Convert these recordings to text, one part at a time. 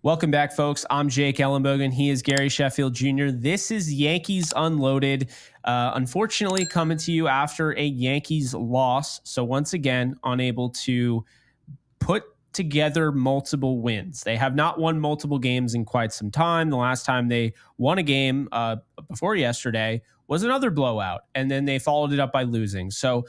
Welcome back, folks. I'm Jake Ellenbogen. He is Gary Sheffield Jr. This is Yankees Unloaded. Unfortunately, coming to you after a Yankees loss. So once again, unable to put together multiple wins. They have not won multiple games in quite some time. The last time they won a game before yesterday was another blowout, and then they followed it up by losing. So,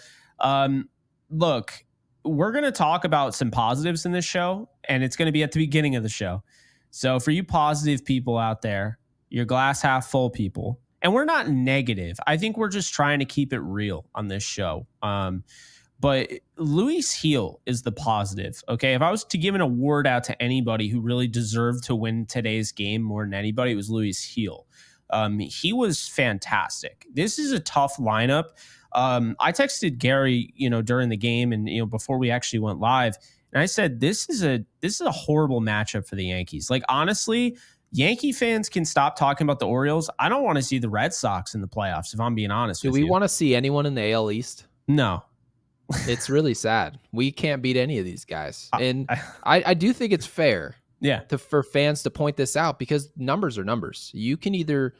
look, we're going to talk about some positives in this show, and it's going to be at the beginning of the show. So for you positive people out there, your glass half full people, and we're not negative. I think we're just trying to keep it real on this show. But Luis Gil is the positive. Okay, if I was to give an award out to anybody who really deserved to win today's game more than anybody, it was Luis Gil. He was fantastic. This is a tough lineup. I texted Gary, during the game and before we actually went live. And I said, this is a horrible matchup for the Yankees. Like, honestly, Yankee fans can stop talking about the Orioles. I don't want to see the Red Sox in the playoffs, if I'm being honest with you. Do we want to see anyone in the AL East? No. It's really sad. We can't beat any of these guys. And I do think it's fair for fans to point this out because numbers are numbers. You can either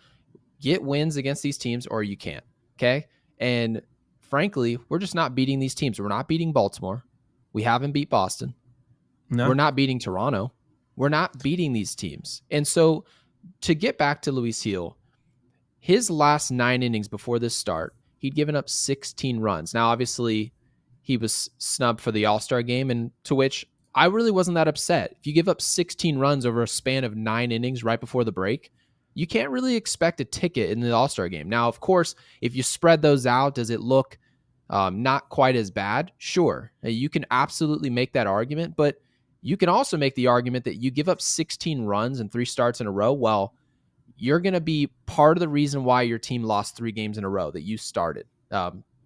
get wins against these teams or you can't. Okay? And frankly, we're just not beating these teams. We're not beating Baltimore. We haven't beat Boston. No. We're not beating Toronto. We're not beating these teams. And so to get back to Luis Gil, his last 9 innings before this start, he'd given up 16 runs. Now, obviously, he was snubbed for the All-Star game, and to which I really wasn't that upset. If you give up 16 runs over a span of 9 innings right before the break, you can't really expect a ticket in the All-Star game. Now, of course, if you spread those out, does it look not quite as bad? Sure. You can absolutely make that argument, but you can also make the argument that you give up 16 runs and 3 starts in a row. Well, you're going to be part of the reason why your team lost 3 games in a row that you started.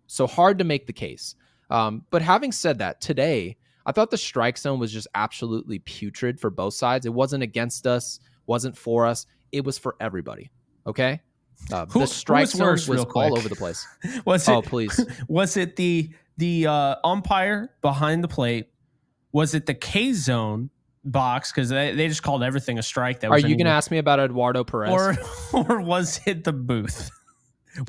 So hard to make the case. But having said that, today, I thought the strike zone was just absolutely putrid for both sides. It wasn't against us, wasn't for us. It was for everybody. Okay? The strike zone was all over the place. Please. Was it the umpire behind the plate? Was it the K zone box? Because they just called everything a strike. Are you going to ask me about Eduardo Perez? Or was it the booth?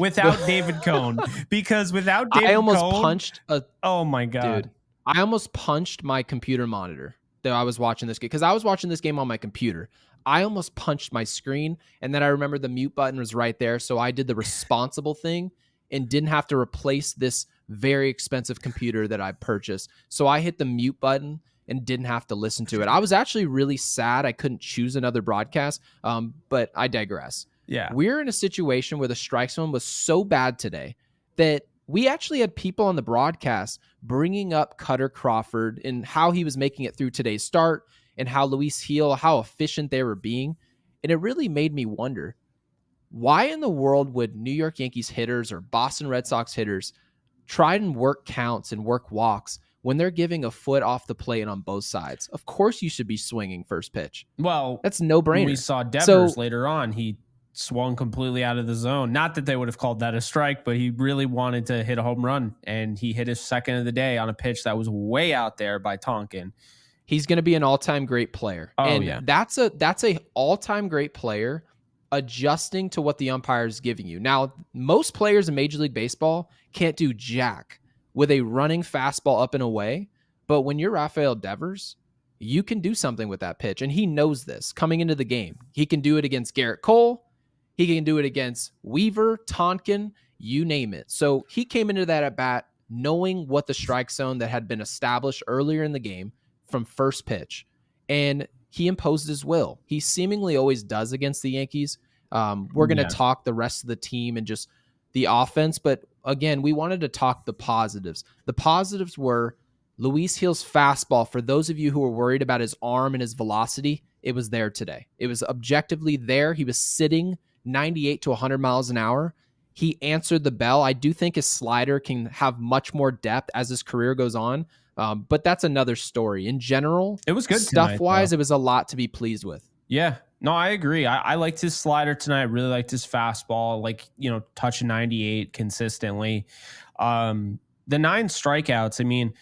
Without David Cohn, because without David I almost Cohn, punched oh my God. Dude, I almost punched my computer monitor that I was watching this game because I was watching this game on my computer. I almost punched my screen, and then I remember the mute button was right there, so I did the responsible thing and didn't have to replace this very expensive computer that I purchased. So I hit the mute button and didn't have to listen to it. I was actually really sad I couldn't choose another broadcast, but I digress. Yeah, we're in a situation where the strike zone was so bad today that we actually had people on the broadcast bringing up Cutter Crawford and how he was making it through today's start and how Luis Gil, how efficient they were being. And it really made me wonder, why in the world would New York Yankees hitters or Boston Red Sox hitters try and work counts and work walks when they're giving a foot off the plate on both sides? Of course you should be swinging first pitch. Well, that's no brainer. We saw Devers later on. He swung completely out of the zone. Not that they would have called that a strike, but he really wanted to hit a home run, and he hit his second of the day on a pitch that was way out there by Tonkin. He's going to be an all-time great player. That's a all-time great player adjusting to what the umpire is giving you. Now, most players in Major League Baseball can't do jack with a running fastball up and away, but when you're Rafael Devers, you can do something with that pitch, and he knows this coming into the game. He can do it against Garrett Cole. He can do it against Weaver, Tonkin, you name it. So he came into that at bat knowing what the strike zone that had been established earlier in the game from first pitch, and he imposed his will. He seemingly always does against the Yankees. We're going to talk the rest of the team and just the offense, but again, we wanted to talk the positives. The positives were Luis Gil's fastball. For those of you who were worried about his arm and his velocity, it was there today. It was objectively there. He was sitting 98 to 100 miles an hour. He answered the bell. I do think his slider can have much more depth as his career goes on, but that's another story. In general, it was good stuff-wise. It was a lot to be pleased with. Yeah, no, I agree. I liked his slider tonight. I really liked his fastball, touching 98 consistently. The 9 strikeouts, I mean,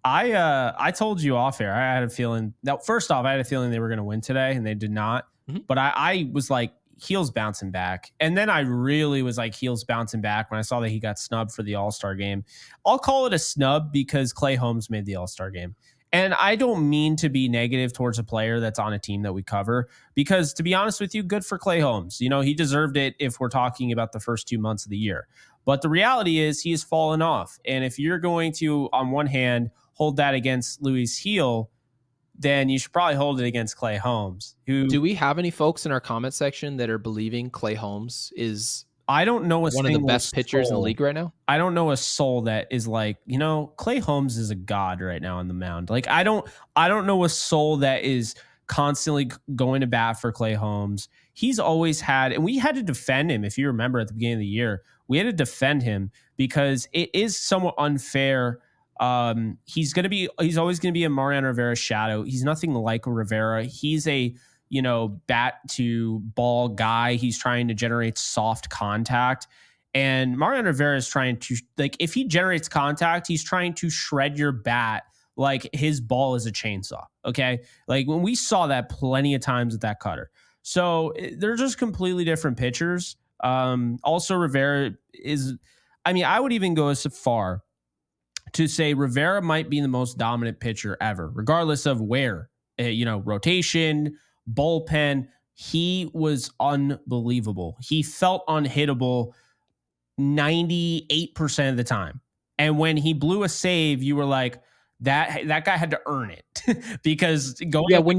I told you off air. I had a feeling that first off, I had a feeling they were going to win today, and they did not. Mm-hmm. But I was like, Gil's bouncing back, and then I really was like, Gil's bouncing back when I saw that he got snubbed for the All-Star game. I'll call it a snub because Clay Holmes made the All-Star game. And I don't mean to be negative towards a player that's on a team that we cover, because to be honest with you, good for Clay Holmes. You know, he deserved it if we're talking about the first 2 months of the year. But the reality is he has fallen off. And if you're going to, on one hand, hold that against Luis Gil, then you should probably hold it against Clay Holmes. Do we have any folks in our comment section that are believing Clay Holmes is one of the best pitchers in the league right now? I don't know a soul that is like, you know, Clay Holmes is a god right now on the mound. Like I don't know a soul that is constantly going to bat for Clay Holmes. He's always had, and we had to defend him. If you remember at the beginning of the year, we had to defend him because it is somewhat unfair. He's always going to be a Mariano Rivera shadow. He's nothing like a Rivera. He's a, you know, bat to ball guy. He's trying to generate soft contact. And Mariano Rivera is trying to, like, if he generates contact, he's trying to shred your bat like his ball is a chainsaw. Okay. Like when we saw that plenty of times with that cutter. So they're just completely different pitchers. Also Rivera is, I mean, I would even go as far to say Rivera might be the most dominant pitcher ever, regardless of where, rotation, bullpen. He was unbelievable. He felt unhittable 98% of the time. And when he blew a save, you were like, that guy had to earn it because going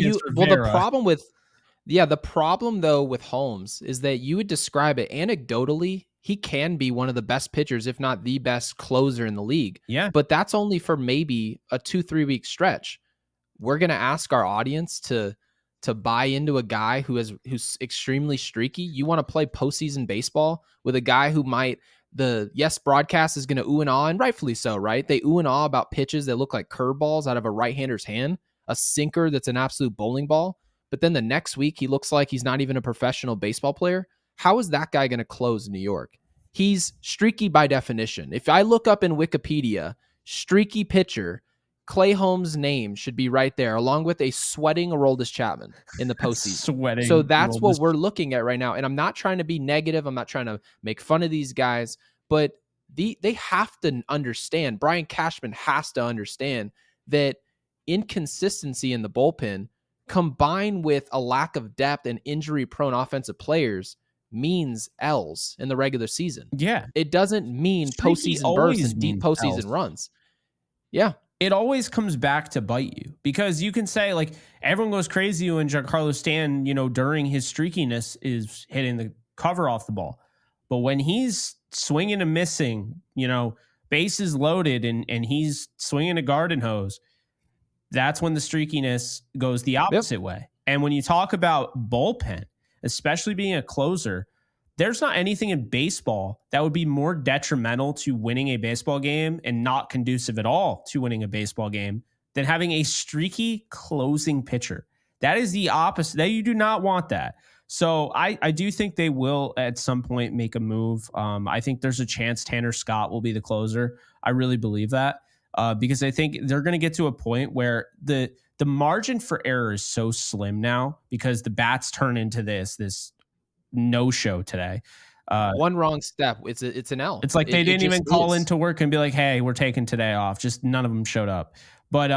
the problem though with Holmes is that you would describe it anecdotally. He can be one of the best pitchers, if not the best closer in the league. Yeah. But that's only for maybe a 2-3 week stretch. We're going to ask our audience to buy into a guy who's extremely streaky. You want to play postseason baseball with a guy who broadcast is going to ooh and ah, and rightfully so, right? They ooh and ah about pitches that look like curveballs out of a right-hander's hand, a sinker that's an absolute bowling ball. But then the next week, he looks like he's not even a professional baseball player. How is that guy going to close in New York? He's streaky by definition. If I look up in Wikipedia, streaky pitcher, Clay Holmes' name should be right there, along with a sweating Aroldis Chapman in the postseason. So that's what we're looking at right now. And I'm not trying to be negative. I'm not trying to make fun of these guys, but they have to understand, Brian Cashman has to understand that inconsistency in the bullpen combined with a lack of depth and injury-prone offensive players means L's in the regular season. Yeah. It doesn't mean postseason bursts and deep postseason runs. Yeah. It always comes back to bite you because you can say, like, everyone goes crazy when Giancarlo Stanton, during his streakiness is hitting the cover off the ball. But when he's swinging and missing, bases loaded and he's swinging a garden hose, that's when the streakiness goes the opposite way. And when you talk about bullpen, especially being a closer, there's not anything in baseball that would be more detrimental to winning a baseball game and not conducive at all to winning a baseball game than having a streaky closing pitcher. That is the opposite. That you do not want that. So I do think they will at some point make a move. I think there's a chance Tanner Scott will be the closer. I really believe that because I think they're going to get to a point where the margin for error is so slim now because the bats turn into this no-show today. One wrong step, it's an L. It's like they didn't even call into work and be like, hey, we're taking today off. Just none of them showed up. But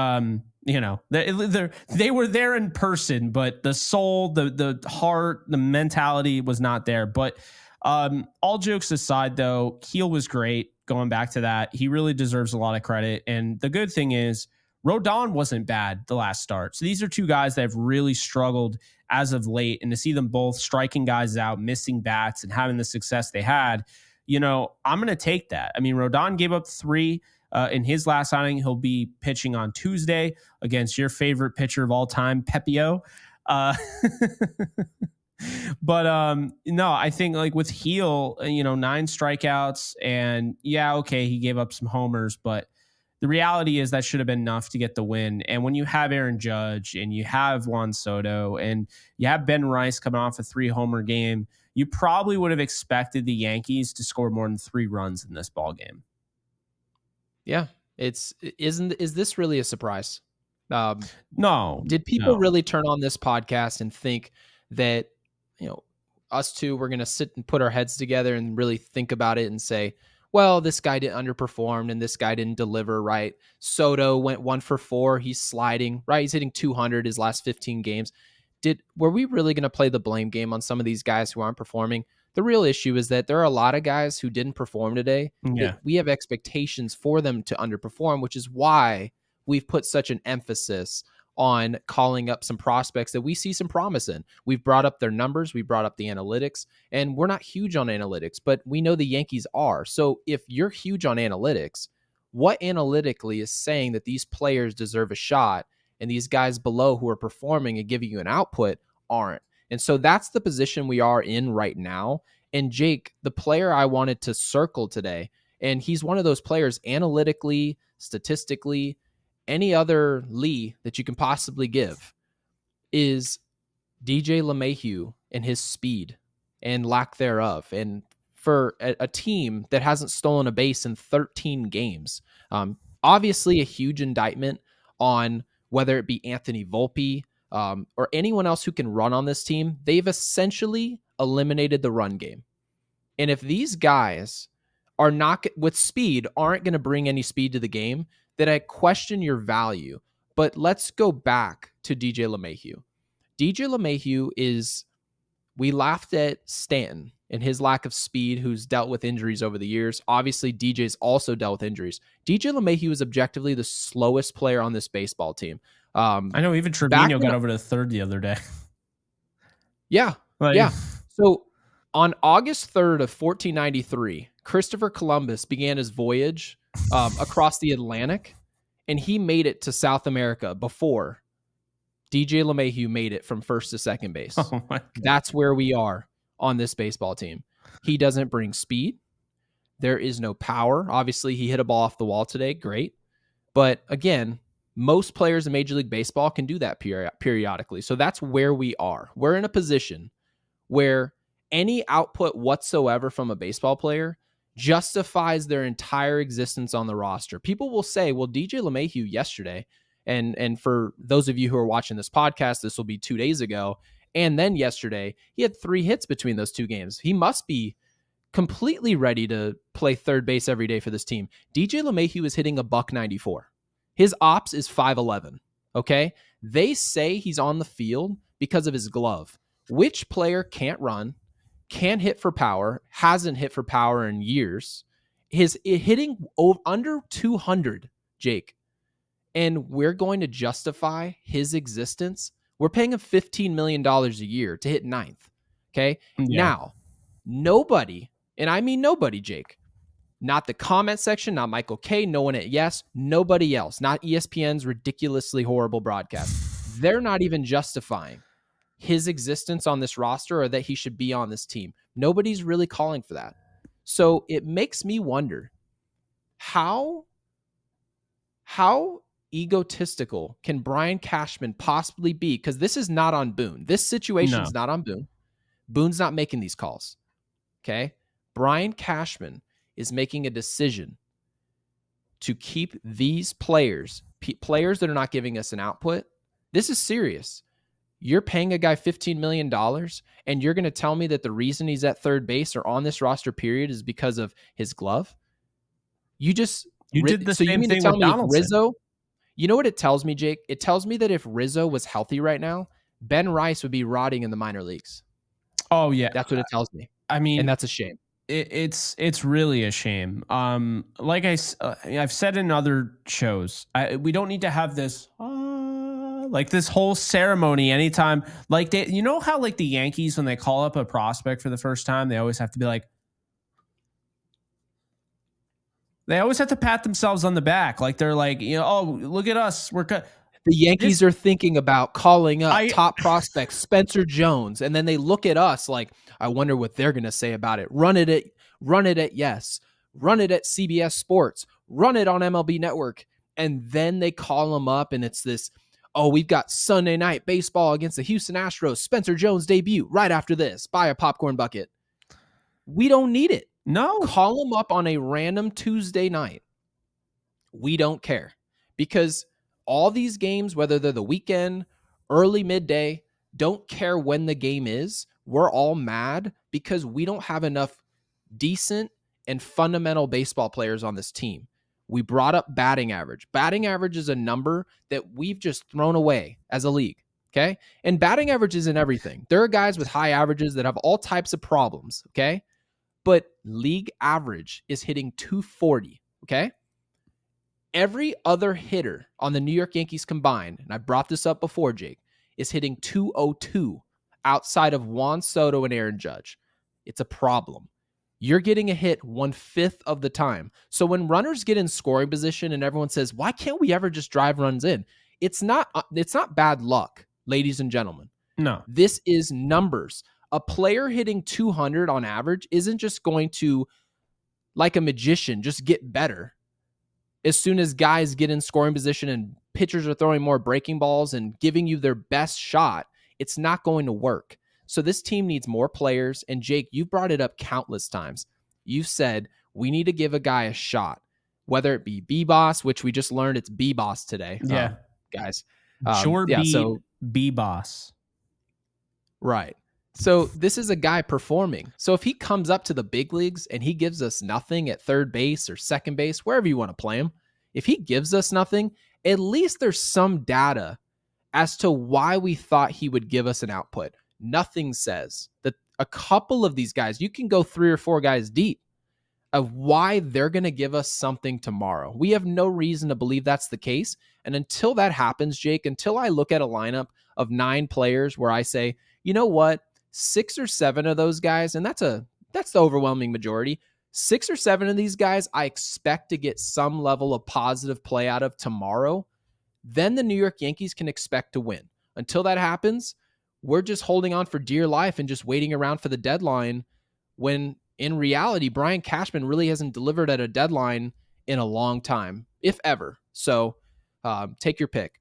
they were there in person, but the soul, the heart, the mentality was not there. But all jokes aside, though, Gil was great. Going back to that, he really deserves a lot of credit. And the good thing is, Rodon wasn't bad the last start. So these are two guys that have really struggled as of late. And to see them both striking guys out, missing bats, and having the success they had, I'm going to take that. I mean, Rodon gave up 3 in his last outing. He'll be pitching on Tuesday against your favorite pitcher of all time, Pepio. But no, I think like with Gil, 9 strikeouts, and yeah, okay, he gave up some homers, but the reality is that should have been enough to get the win. And when you have Aaron Judge and you have Juan Soto and you have Ben Rice coming off a 3-homer game, you probably would have expected the Yankees to score more than 3 runs in this ball game. Yeah. Is this really a surprise? No. Did people really turn on this podcast and think that, us two, we're going to sit and put our heads together and really think about it and say, well, this guy didn't underperform and this guy didn't deliver, right? Soto went 1 for 4. He's sliding, right? He's hitting 200 his last 15 games. Were we really going to play the blame game on some of these guys who aren't performing? The real issue is that there are a lot of guys who didn't perform today. Yeah. We have expectations for them to underperform, which is why we've put such an emphasis on calling up some prospects that we see some promise in. We've brought up their numbers. We brought up the analytics, and we're not huge on analytics, but we know the Yankees are. So if you're huge on analytics, what analytically is saying that these players deserve a shot and these guys below who are performing and giving you an output aren't? And so that's the position we are in right now. And Jake, the player I wanted to circle today, and he's one of those players analytically, statistically, any other Lee that you can possibly give, is DJ LeMahieu and his speed and lack thereof. And for a team that hasn't stolen a base in 13 games, obviously a huge indictment on whether it be Anthony Volpe or anyone else who can run on this team. They've essentially eliminated the run game. And if these guys are not with speed, aren't going to bring any speed to the game, that I question your value. But let's go back to DJ LeMahieu. DJ LeMahieu we laughed at Stanton and his lack of speed, who's dealt with injuries over the years. Obviously, DJ's also dealt with injuries. DJ LeMahieu is objectively the slowest player on this baseball team. I know even Trevino got over to third the other day. Yeah. Yeah. So on August 3rd of 1493, Christopher Columbus began his voyage across the Atlantic, and he made it to South America before DJ LeMahieu made it from first to second base. Oh my God. That's where we are on this baseball team. He doesn't bring speed. There is no power. Obviously, he hit a ball off the wall today. Great. But again, most players in Major League Baseball can do that periodically. So that's where we are. We're in a position where any output whatsoever from a baseball player justifies their entire existence on the roster. People will say, well, DJ LeMahieu yesterday, and for those of you who are watching this podcast, this will be 2 days ago, and then yesterday, he had 3 hits between those 2 games. He must be completely ready to play third base every day for this team. DJ LeMahieu is hitting a $194. His ops is 5'11", okay? They say he's on the field because of his glove. Which player can't run, can't hit for power, hasn't hit for power in years, his hitting under 200, Jake, and we're going to justify his existence? We're paying him $15 million a year to hit 9th, okay? Yeah. Now, nobody, and I mean nobody, Jake, not the comment section, not Michael K, no one at Yes, nobody else, not ESPN's ridiculously horrible broadcast. They're not even justifying his existence on this roster or that he should be on this team. Nobody's really calling for that. So it makes me wonder, how egotistical can Brian Cashman possibly be? Because this is not on Boone. This situation's not on Boone. Boone's not making these calls. Okay? Brian Cashman is making a decision to keep these players that are not giving us an output. This is serious. You're paying a guy $15 million, and you're going to tell me that the reason he's at third base or on this roster period is because of his glove? You did the same thing with Donaldson. Rizzo, you know what it tells me, Jake? It tells me that if Rizzo was healthy right now, Ben Rice would be rotting in the minor leagues. Oh, yeah. That's what it tells me. I mean, and that's a shame. It's really a shame. Like I've said in other shows, we don't need to have this like this whole ceremony anytime. Like you know how like the Yankees, when they call up a prospect for the first time, they always have to be like, they always have to pat themselves on the back. Like they're like, oh, look at us. The Yankees are thinking about calling up top prospect Spencer Jones, and then they look at us like, I wonder what they're going to say about it. Run it at Yes. Run it at CBS Sports. Run it on MLB Network. And then they call them up, and it's this, we've got Sunday Night Baseball against the Houston Astros. Spencer Jones debut right after this. Buy a popcorn bucket. We don't need it. No. Call them up on a random Tuesday night We don't care, because all these games, whether they're the weekend, early, midday, don't care when the game is. We're all mad because we don't have enough decent and fundamental baseball players on this team. We brought up batting average. Batting average is a number that we've just thrown away as a league. Okay. And batting average isn't everything. There are guys with high averages that have all types of problems. Okay. But league average is hitting 240. Okay. Every other hitter on the New York Yankees combined, and I brought this up before, Jake, is hitting 202 outside of Juan Soto and Aaron Judge. It's a problem. You're getting a hit 1/5 of the time. So when runners get in scoring position and everyone says, why can't we ever just drive runs in? It's not bad luck, ladies and gentlemen. No. This is numbers. A player hitting 200 on average isn't just going to, like a magician, just get better. As soon as guys get in scoring position and pitchers are throwing more breaking balls and giving you their best shot, it's not going to work. So this team needs more players. And Jake, you brought it up countless times. You said we need to give a guy a shot, whether it be B-Boss, which we just learned it's B-Boss today. Yeah. Guys. B-Boss. Right. So this is a guy performing. So if he comes up to the big leagues and he gives us nothing at third base or second base, wherever you want to play him, if he gives us nothing, at least there's some data as to why we thought he would give us an output. Nothing says that a couple of these guys, you can go 3 or 4 guys deep, of why they're going to give us something tomorrow. We have no reason to believe that's the case. And until that happens, Jake, until I look at a lineup of 9 players where I say, you know what, 6 or 7 of those guys, and that's the overwhelming majority, 6 or 7 of these guys I expect to get some level of positive play out of tomorrow, then the New York Yankees can expect to win. Until that happens, we're just holding on for dear life and just waiting around for the deadline, when in reality, Brian Cashman really hasn't delivered at a deadline in a long time, if ever. So take your pick.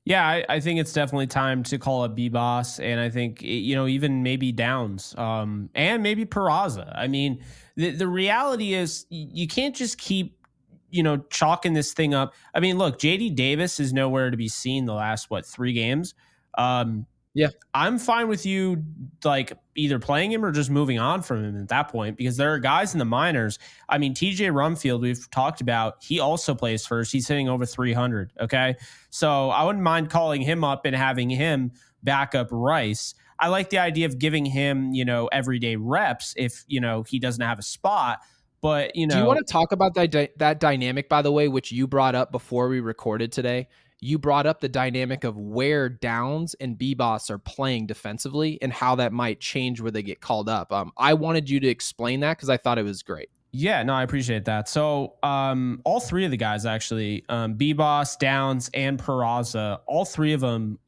Yeah, I think it's definitely time to call up B-Boss, and I think, even maybe Downs, and maybe Peraza. I mean, the reality is you can't just keep, chalking this thing up. I mean, look, JD Davis is nowhere to be seen the last, 3 games. Yeah, I'm fine with you like either playing him or just moving on from him at that point, because there are guys in the minors. I mean, TJ Rumfield, we've talked about, he also plays first. He's hitting over 300. Okay. So I wouldn't mind calling him up and having him back up Rice. I like the idea of giving him, everyday reps if, he doesn't have a spot. But, do you want to talk about that dynamic, by the way, which you brought up before we recorded today? You brought up the dynamic of where Downs and B-Boss are playing defensively and how that might change where they get called up. I wanted you to explain that because I thought it was great. Yeah, no, I appreciate that. So all 3 of the guys, actually, B-Boss, Downs, and Peraza, all 3 of them,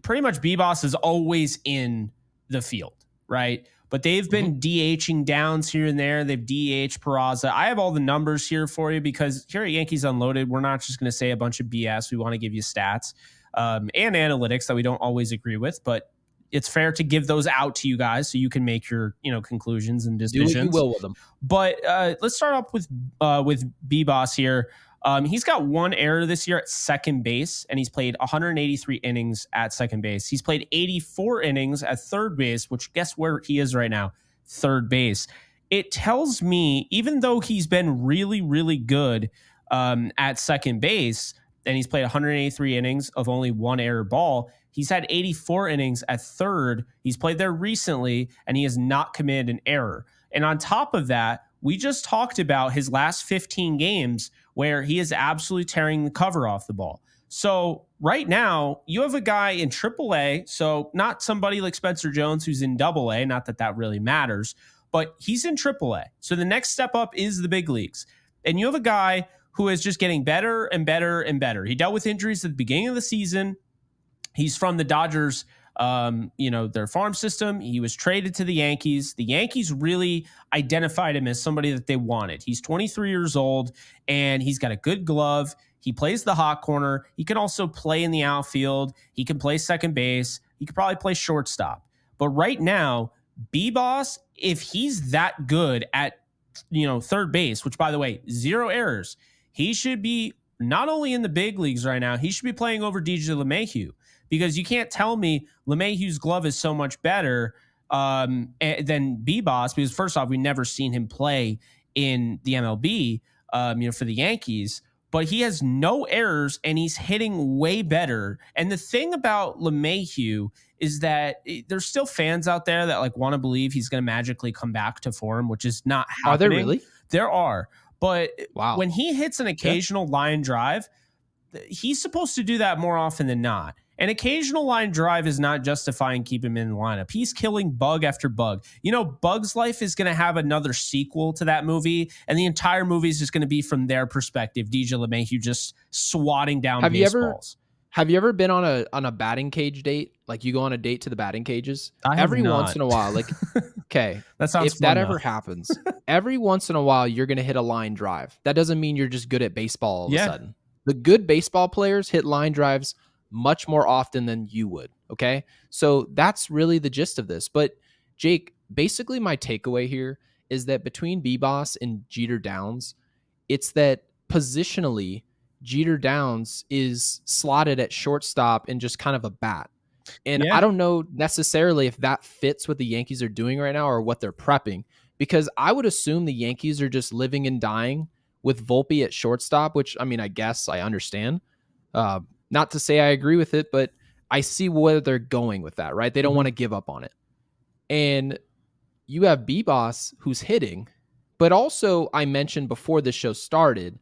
pretty much B-Boss is always in the field, right? But they've been DHing Downs here and there. They've DH Peraza. I have all the numbers here for you, because here at Yankees Unloaded, we're not just going to say a bunch of BS. We want to give you stats and analytics that we don't always agree with, but it's fair to give those out to you guys so you can make your conclusions and decisions. Do what you will with them. But let's start off with B-Boss here. He's got 1 error this year at second base, and he's played 183 innings at second base. He's played 84 innings at third base, which guess where he is right now? Third base. It tells me, even though he's been really, really good at second base, and he's played 183 innings of only 1 error ball, he's had 84 innings at third. He's played there recently, and he has not committed an error. And on top of that, we just talked about his last 15 games where he is absolutely tearing the cover off the ball. So right now, you have a guy in AAA, so not somebody like Spencer Jones who's in AA, not that that really matters, but he's in AAA. So the next step up is the big leagues. And you have a guy who is just getting better and better and better. He dealt with injuries at the beginning of the season. He's from the Dodgers, their farm system. He was traded to the Yankees. The Yankees really identified him as somebody that they wanted. He's 23 years old, and he's got a good glove. He plays the hot corner. He can also play in the outfield. He can play second base. He could probably play shortstop. But right now, B-Boss, if he's that good at, third base, which, by the way, 0 errors, he should be not only in the big leagues right now, he should be playing over DJ LeMahieu, because you can't tell me LeMahieu's glove is so much better than Vivas, because first off, we've never seen him play in the MLB, for the Yankees, but he has no errors and he's hitting way better. And the thing about LeMahieu is that there's still fans out there that like want to believe he's going to magically come back to form, which is not happening. Are there really? There are. But wow. When he hits an occasional line drive, he's supposed to do that more often than not. An occasional line drive is not justifying keeping him in the lineup. He's killing bug after bug. You know, Bug's Life is going to have another sequel to that movie, and the entire movie is just going to be from their perspective. DJ LeMahieu just swatting down baseballs. Have you ever been on a batting cage date? Like you go on a date to the batting cages? Every once in a while, like, okay, that sounds if that ever happens, every once in a while, you're going to hit a line drive. That doesn't mean you're just good at baseball all of a sudden. The good baseball players hit line drives much more often than you would. Okay. So that's really the gist of this. But Jake, basically my takeaway here is that between Vivas and Jeter Downs, it's that positionally Jeter Downs is slotted at shortstop and just kind of a bat. And I don't know necessarily if that fits what the Yankees are doing right now or what they're prepping, because I would assume the Yankees are just living and dying with Volpe at shortstop, which, I mean, I guess I understand. Not to say I agree with it, but I see where they're going with that, right? They don't want to give up on it. And you have Vivas who's hitting, but also I mentioned before the show started,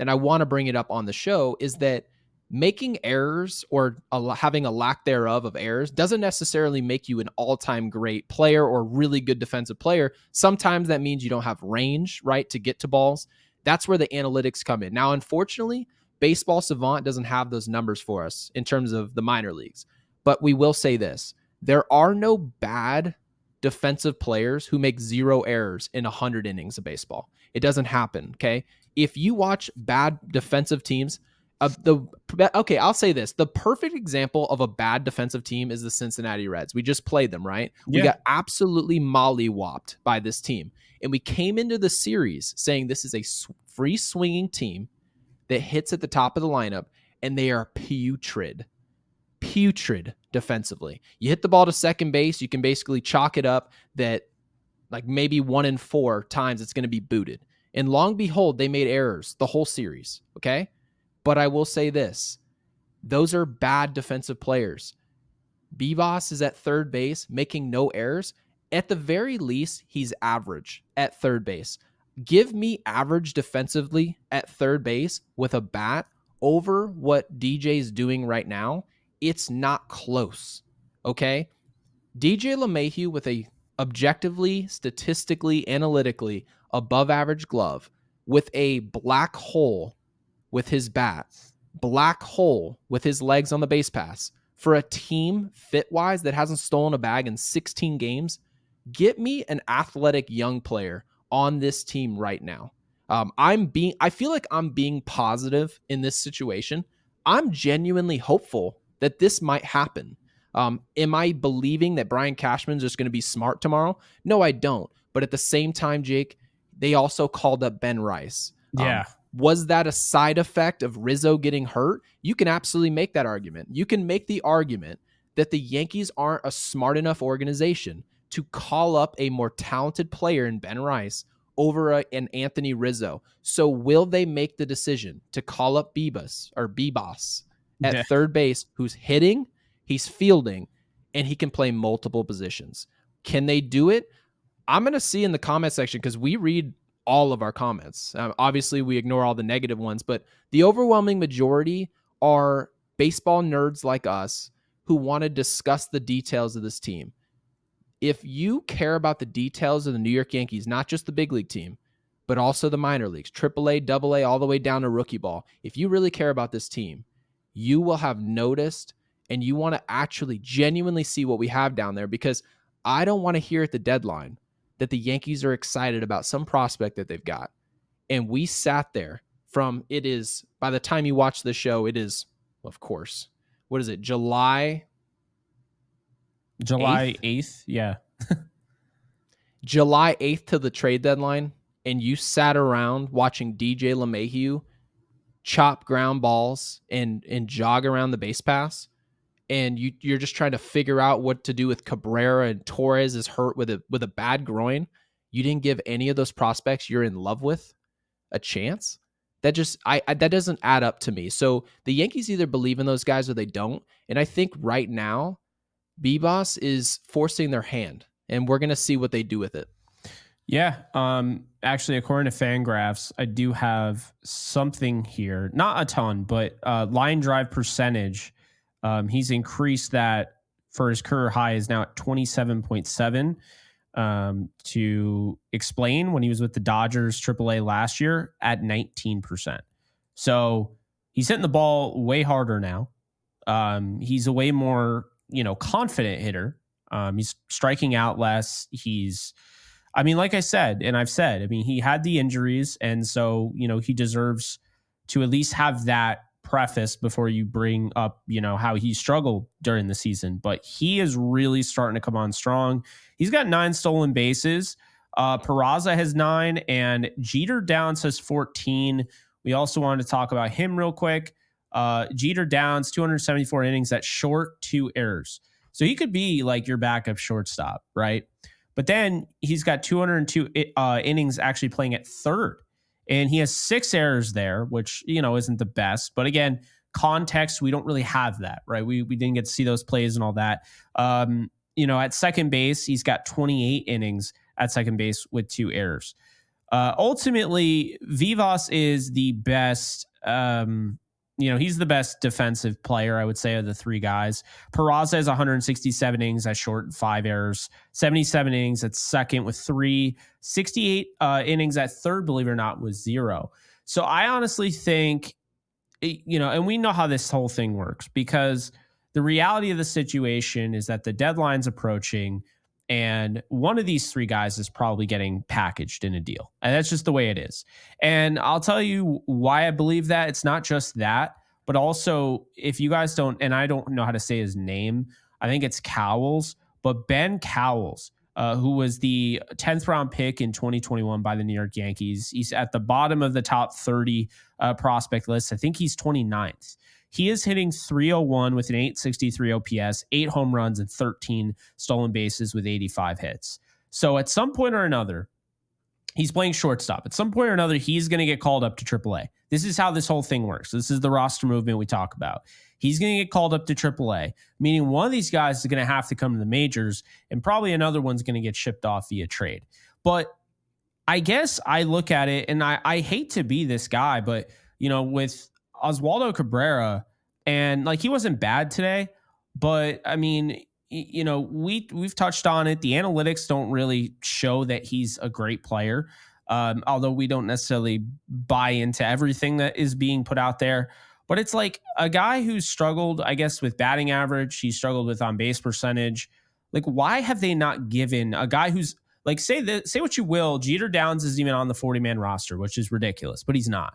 and I want to bring it up on the show, is that making errors or having a lack thereof of errors doesn't necessarily make you an all-time great player or really good defensive player. Sometimes that means you don't have range, right, to get to balls. That's where the analytics come in. Now, unfortunately, Baseball Savant doesn't have those numbers for us in terms of the minor leagues. But we will say this. There are no bad defensive players who make 0 errors in 100 innings of baseball. It doesn't happen, okay? If you watch bad defensive teams, I'll say this. The perfect example of a bad defensive team is the Cincinnati Reds. We just played them, right? Yeah. We got absolutely mollywopped by this team. And we came into the series saying this is a free swinging team that hits at the top of the lineup, and they are putrid defensively. You hit the ball to second base, you can basically chalk it up that like maybe 1 in 4 times it's going to be booted. And long behold, they made errors the whole series, okay? But I will say this. Those are bad defensive players. Vivas is at third base, making no errors. At the very least, he's average at third base. Give me average defensively at third base with a bat over what DJ's doing right now. It's not close, okay? DJ LeMahieu with a objectively, statistically, analytically above average glove with a black hole with his bat, black hole with his legs on the base pass for a team fit-wise that hasn't stolen a bag in 16 games. Get me an athletic young player on this team right now. I feel like I'm being positive in this situation. I'm genuinely hopeful that this might happen. Am I believing that Brian Cashman's just going to be smart tomorrow? No, I don't. But at the same time, Jake, they also called up Ben Rice. Yeah. Was that a side effect of Rizzo getting hurt? You can absolutely make that argument. You can make the argument that the Yankees aren't a smart enough organization to call up a more talented player in Ben Rice over an Anthony Rizzo. So will they make the decision to call up Vivas at third base, who's hitting, he's fielding, and he can play multiple positions? Can they do it? I'm going to see in the comment section, because we read all of our comments. Obviously, we ignore all the negative ones, but the overwhelming majority are baseball nerds like us who want to discuss the details of this team. If you care about the details of the New York Yankees, not just the big league team, but also the minor leagues, AAA, AA, all the way down to rookie ball, if you really care about this team, you will have noticed, and you want to actually genuinely see what we have down there, because I don't want to hear at the deadline that the Yankees are excited about some prospect that they've got. And we sat there by the time you watch the show, it is, of course, what is it, July 8th? Yeah. July 8th to the trade deadline, and you sat around watching DJ LeMahieu chop ground balls and jog around the base pass, and you're just trying to figure out what to do with Cabrera, and Torres is hurt with a bad groin, you didn't give any of those prospects you're in love with a chance. That just that doesn't add up to me. So the Yankees either believe in those guys or they don't. And I think right now, Vivas is forcing their hand, and we're gonna see what they do with it. Yeah. Actually, according to Fangraphs, I do have something here. Not a ton, but line drive percentage. He's increased that for his career high is now at 27.7. To explain, when he was with the Dodgers AAA last year at 19%. So he's hitting the ball way harder now. He's a way more, confident hitter. He's striking out less. Like I said, and I've said, he had the injuries. And so, he deserves to at least have that preface before you bring up, how he struggled during the season. But he is really starting to come on strong. He's got 9 stolen bases. Peraza has 9, and Jeter Downs has 14. We also wanted to talk about him real quick. Jeter Downs, 274 innings, that's short, 2 errors. So he could be like your backup shortstop, right? But then he's got 202 innings actually playing at third. And he has 6 errors there, which, isn't the best. But again, context, we don't really have that, right? We didn't get to see those plays and all that. At second base, he's got 28 innings at second base with 2 errors. Ultimately, Vivas is the best. He's the best defensive player, I would say, of the 3 guys. Peraza has 167 innings at short, 5 errors, 77 innings at second with 3, 68 innings at third, believe it or not, with 0. So I honestly think, and we know how this whole thing works, because the reality of the situation is that the deadline's approaching, and one of these 3 guys is probably getting packaged in a deal. And that's just the way it is. And I'll tell you why I believe that. It's not just that, but also, if you guys don't, and I don't know how to say his name, I think it's Cowles, but Ben Cowles, who was the 10th round pick in 2021 by the New York Yankees. He's at the bottom of the top 30 prospect list. I think he's 29th. He is hitting .301 with an .863 OPS, 8 home runs, and 13 stolen bases with 85 hits. So at some point or another, he's playing shortstop. At some point or another, he's going to get called up to AAA. This is how this whole thing works. This is the roster movement we talk about. He's going to get called up to AAA, meaning one of these guys is going to have to come to the majors, and probably another one's going to get shipped off via trade. But I guess I look at it, and I hate to be this guy, but, with Oswaldo Cabrera, and he wasn't bad today, but we've touched on it. The analytics don't really show that he's a great player, although we don't necessarily buy into everything that is being put out there. But it's like a guy who's struggled, I guess, with batting average. He struggled with on base percentage. Why have they not given a guy who's say what you will, Jeter Downs isn't even on the 40-man roster, which is ridiculous, but he's not.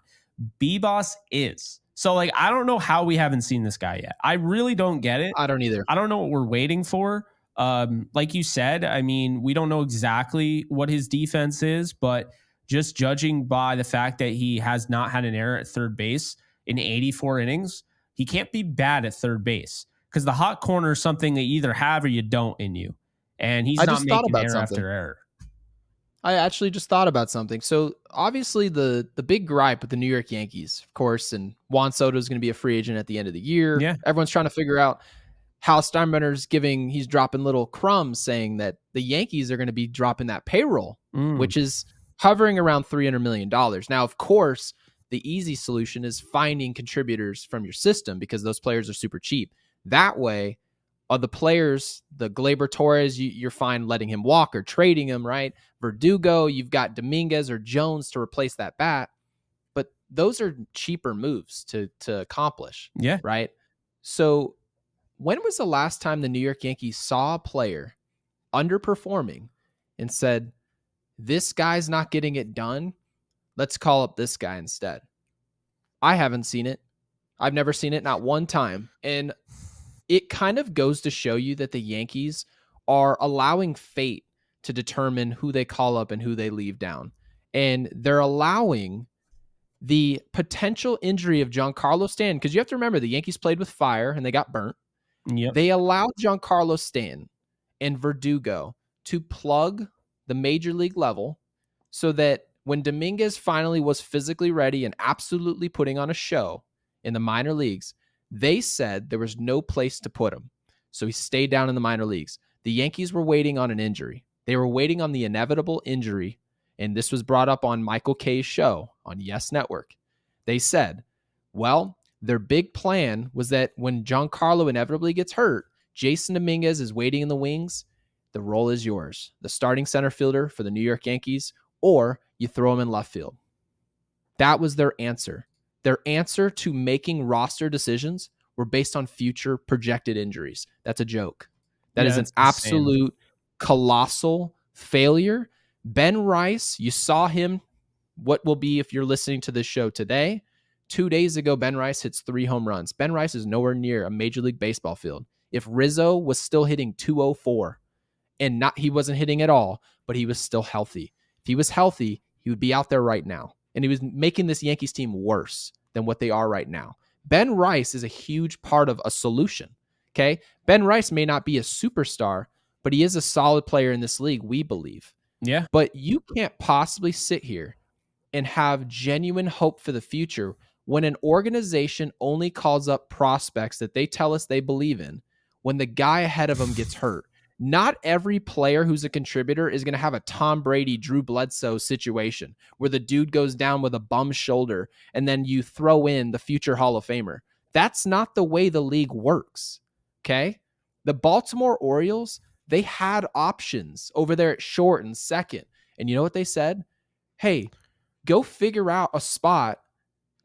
Vivas is. So, I don't know how we haven't seen this guy yet. I really don't get it. I don't either. I don't know what we're waiting for. Like you said, we don't know exactly what his defense is, but just judging by the fact that he has not had an error at third base in 84 innings, he can't be bad at third base, because the hot corner is something that you either have or you don't in you. And he's not making error after error. I actually just thought about something. So obviously the big gripe with the New York Yankees, of course, and Juan Soto is going to be a free agent at the end of the year. Yeah. Everyone's trying to figure out how Steinbrenner's he's dropping little crumbs saying that the Yankees are going to be dropping that payroll, which is hovering around $300 million. Now, of course, the easy solution is finding contributors from your system, because those players are super cheap. That way, the players, the Gleyber Torres, you're fine letting him walk or trading him, right? Verdugo, you've got Dominguez or Jones to replace that bat. But those are cheaper moves to accomplish. Yeah. Right? So when was the last time the New York Yankees saw a player underperforming and said, this guy's not getting it done, let's call up this guy instead? I haven't seen it. I've never seen it, not one time. And it kind of goes to show you that the Yankees are allowing fate to determine who they call up and who they leave down. And they're allowing the potential injury of Giancarlo Stanton, because you have to remember the Yankees played with fire and they got burnt. Yep. They allowed Giancarlo Stanton and Verdugo to plug the major league level so that when Dominguez finally was physically ready and absolutely putting on a show in the minor leagues, they said there was no place to put him. So he stayed down in the minor leagues. The Yankees were waiting on an injury. They were waiting on the inevitable injury. And this was brought up on Michael Kay's show on Yes Network. They said, well, their big plan was that when Giancarlo inevitably gets hurt, Jason Dominguez is waiting in the wings. The role is yours. The starting center fielder for the New York Yankees, or you throw him in left field. That was their answer. Their answer to making roster decisions were based on future projected injuries. That's a joke. That is an absolute colossal failure. Ben Rice, you saw him, what will be if you're listening to this show today. 2 days ago, Ben Rice hits 3 home runs. Ben Rice is nowhere near a Major League Baseball field. If Rizzo was still hitting 204 and he wasn't hitting at all, but he was still healthy. If he was healthy, he would be out there right now. And he was making this Yankees team worse than what they are right now. Ben Rice is a huge part of a solution. Okay. Ben Rice may not be a superstar, but he is a solid player in this league, we believe. Yeah. But you can't possibly sit here and have genuine hope for the future when an organization only calls up prospects that they tell us they believe in when the guy ahead of them gets hurt. Not every player who's a contributor is going to have a Tom Brady, Drew Bledsoe situation where the dude goes down with a bum shoulder and then you throw in the future Hall of Famer. That's not the way the league works. Okay. The Baltimore Orioles, they had options over there at short and second. And you know what they said? Hey, go figure out a spot.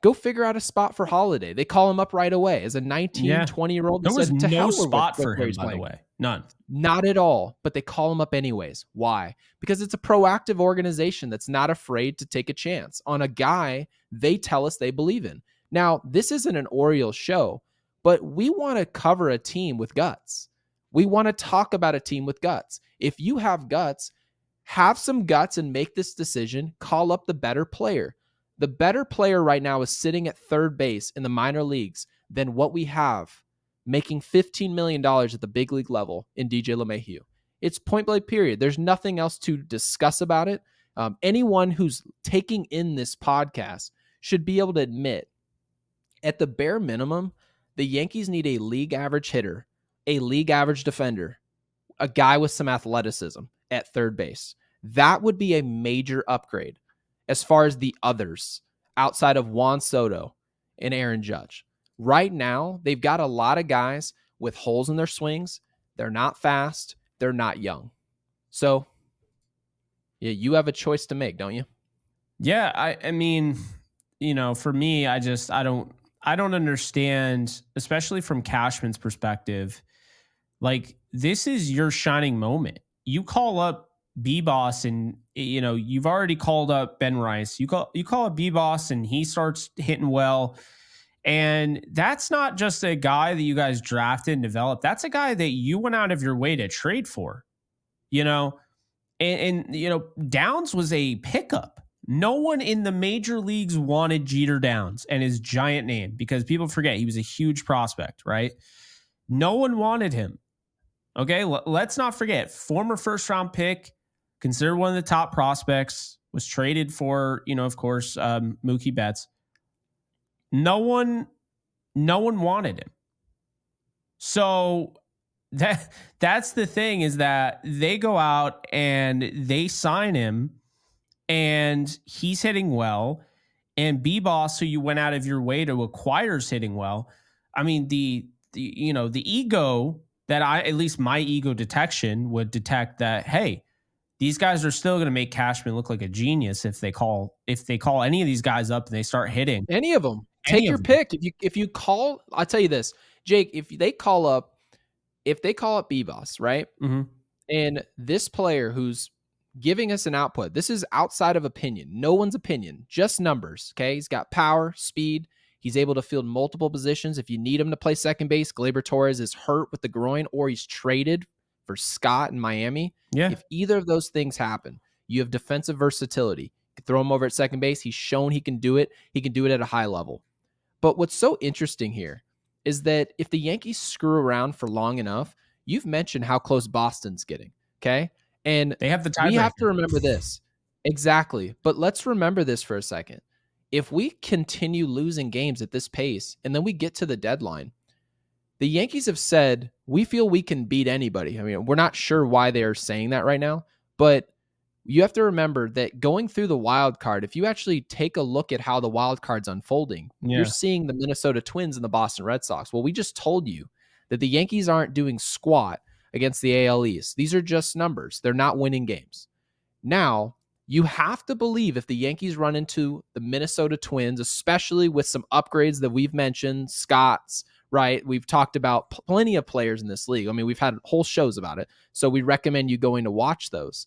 Go figure out a spot for Holiday. They call him up right away as a 19, 20-year-old. There was no spot for him, by the way. None. Not at all. But they call him up anyways. Why? Because it's a proactive organization that's not afraid to take a chance on a guy they tell us they believe in. Now, this isn't an Orioles show, but we want to cover a team with guts. We want to talk about a team with guts. If you have guts, have some guts and make this decision. Call up the better player. The better player right now is sitting at third base in the minor leagues than what we have making $15 million at the big league level in DJ LeMahieu. It's point blank period. There's nothing else to discuss about it. Anyone who's taking in this podcast should be able to admit, at the bare minimum, the Yankees need a league average hitter, a league average defender, a guy with some athleticism at third base. That would be a major upgrade as far as the others outside of Juan Soto and Aaron Judge. Right now, they've got a lot of guys with holes in their swings. They're not fast. They're not young. So, yeah, you have a choice to make, don't you? Yeah, I mean, you know, for me, I don't understand, especially from Cashman's perspective. Like, this is your shining moment. You call up B-Boss and, you know, you've already called up Ben Rice. You call up B-Boss and he starts hitting well. And that's not just a guy that you guys drafted and developed. That's a guy that you went out of your way to trade for, you know, and you know, Downs was a pickup. No one in the major leagues wanted Jeter Downs and his giant name because people forget he was a huge prospect, right? No one wanted him. Okay, let's not forget, former first round pick, considered one of the top prospects, was traded for, you know, of course, Mookie Betts. No one wanted him. So that's the thing, is that they go out and they sign him and he's hitting well. And B-Boss, who you went out of your way to acquire, is hitting well. I mean, the you know, the ego that at least my ego detection would detect that, hey, these guys are still going to make Cashman look like a genius if they call any of these guys up and they start hitting. Any of them. Take your pick. If you call, I'll tell you this, Jake, if they call up B-Boss, right? Mm-hmm. And this player who's giving us an output, this is outside of opinion, no one's opinion, just numbers. Okay. He's got power, speed. He's able to field multiple positions. If you need him to play second base, Gleyber Torres is hurt with the groin or he's traded for Scott in Miami. Yeah. If either of those things happen, you have defensive versatility. You could throw him over at second base. He's shown he can do it. He can do it at a high level. But what's so interesting here is that if the Yankees screw around for long enough, you've mentioned how close Boston's getting, okay? And they have the tiebreaker. We have to remember this. Exactly. But let's remember this for a second. If we continue losing games at this pace and then we get to the deadline, the Yankees have said, we feel we can beat anybody. I mean, we're not sure why they are saying that right now, but you have to remember that going through the wild card, if you actually take a look at how the wild card's unfolding, you're seeing the Minnesota Twins and the Boston Red Sox. Well, we just told you that the Yankees aren't doing squat against the AL East. These are just numbers. They're not winning games. Now, you have to believe if the Yankees run into the Minnesota Twins, especially with some upgrades that we've mentioned, Scott's, right? We've talked about plenty of players in this league. I mean, we've had whole shows about it. So we recommend you going to watch those.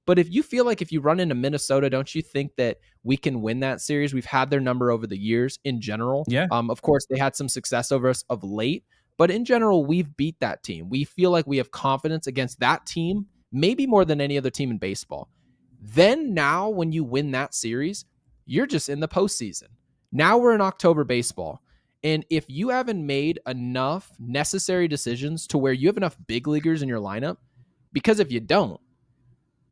But if you feel like if you run into Minnesota, don't you think that we can win that series? We've had their number over the years in general. Yeah. Of course, they had some success over us of late. But in general, we've beat that team. We feel like we have confidence against that team, maybe more than any other team in baseball. Then now when you win that series, you're just in the postseason. Now we're in October baseball. And if you haven't made enough necessary decisions to where you have enough big leaguers in your lineup, because if you don't,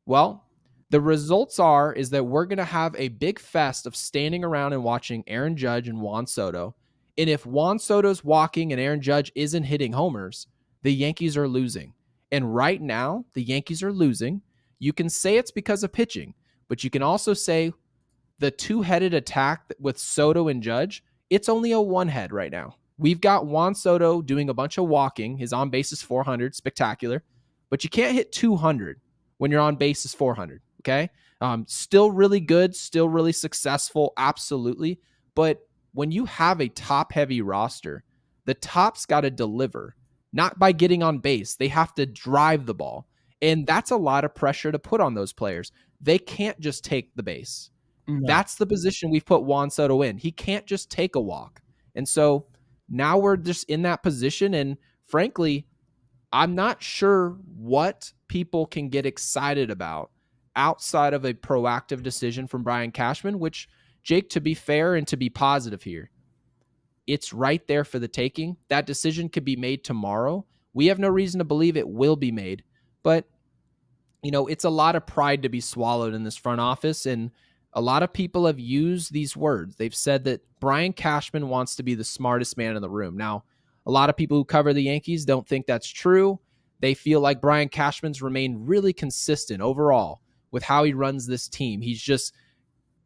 well, the results is that we're going to have a big fest of standing around and watching Aaron Judge and Juan Soto. And if Juan Soto's walking and Aaron Judge isn't hitting homers, the Yankees are losing. And right now, the Yankees are losing. You can say it's because of pitching, but you can also say the two-headed attack with Soto and Judge, it's only a one-head right now. We've got Juan Soto doing a bunch of walking. His on base is 400, spectacular. But you can't hit 200 when your on base is 400, okay? Still really good, still really successful, absolutely. But when you have a top-heavy roster, the top's got to deliver, not by getting on base. They have to drive the ball. And that's a lot of pressure to put on those players. They can't just take the base. No. That's the position we've put Juan Soto in. He can't just take a walk. And so now we're just in that position. And frankly, I'm not sure what people can get excited about outside of a proactive decision from Brian Cashman, which, Jake, to be fair and to be positive here, it's right there for the taking. That decision could be made tomorrow. We have no reason to believe it will be made. But, you know, it's a lot of pride to be swallowed in this front office. And a lot of people have used these words. They've said that Brian Cashman wants to be the smartest man in the room. Now, a lot of people who cover the Yankees don't think that's true. They feel like Brian Cashman's remained really consistent overall with how he runs this team. He's just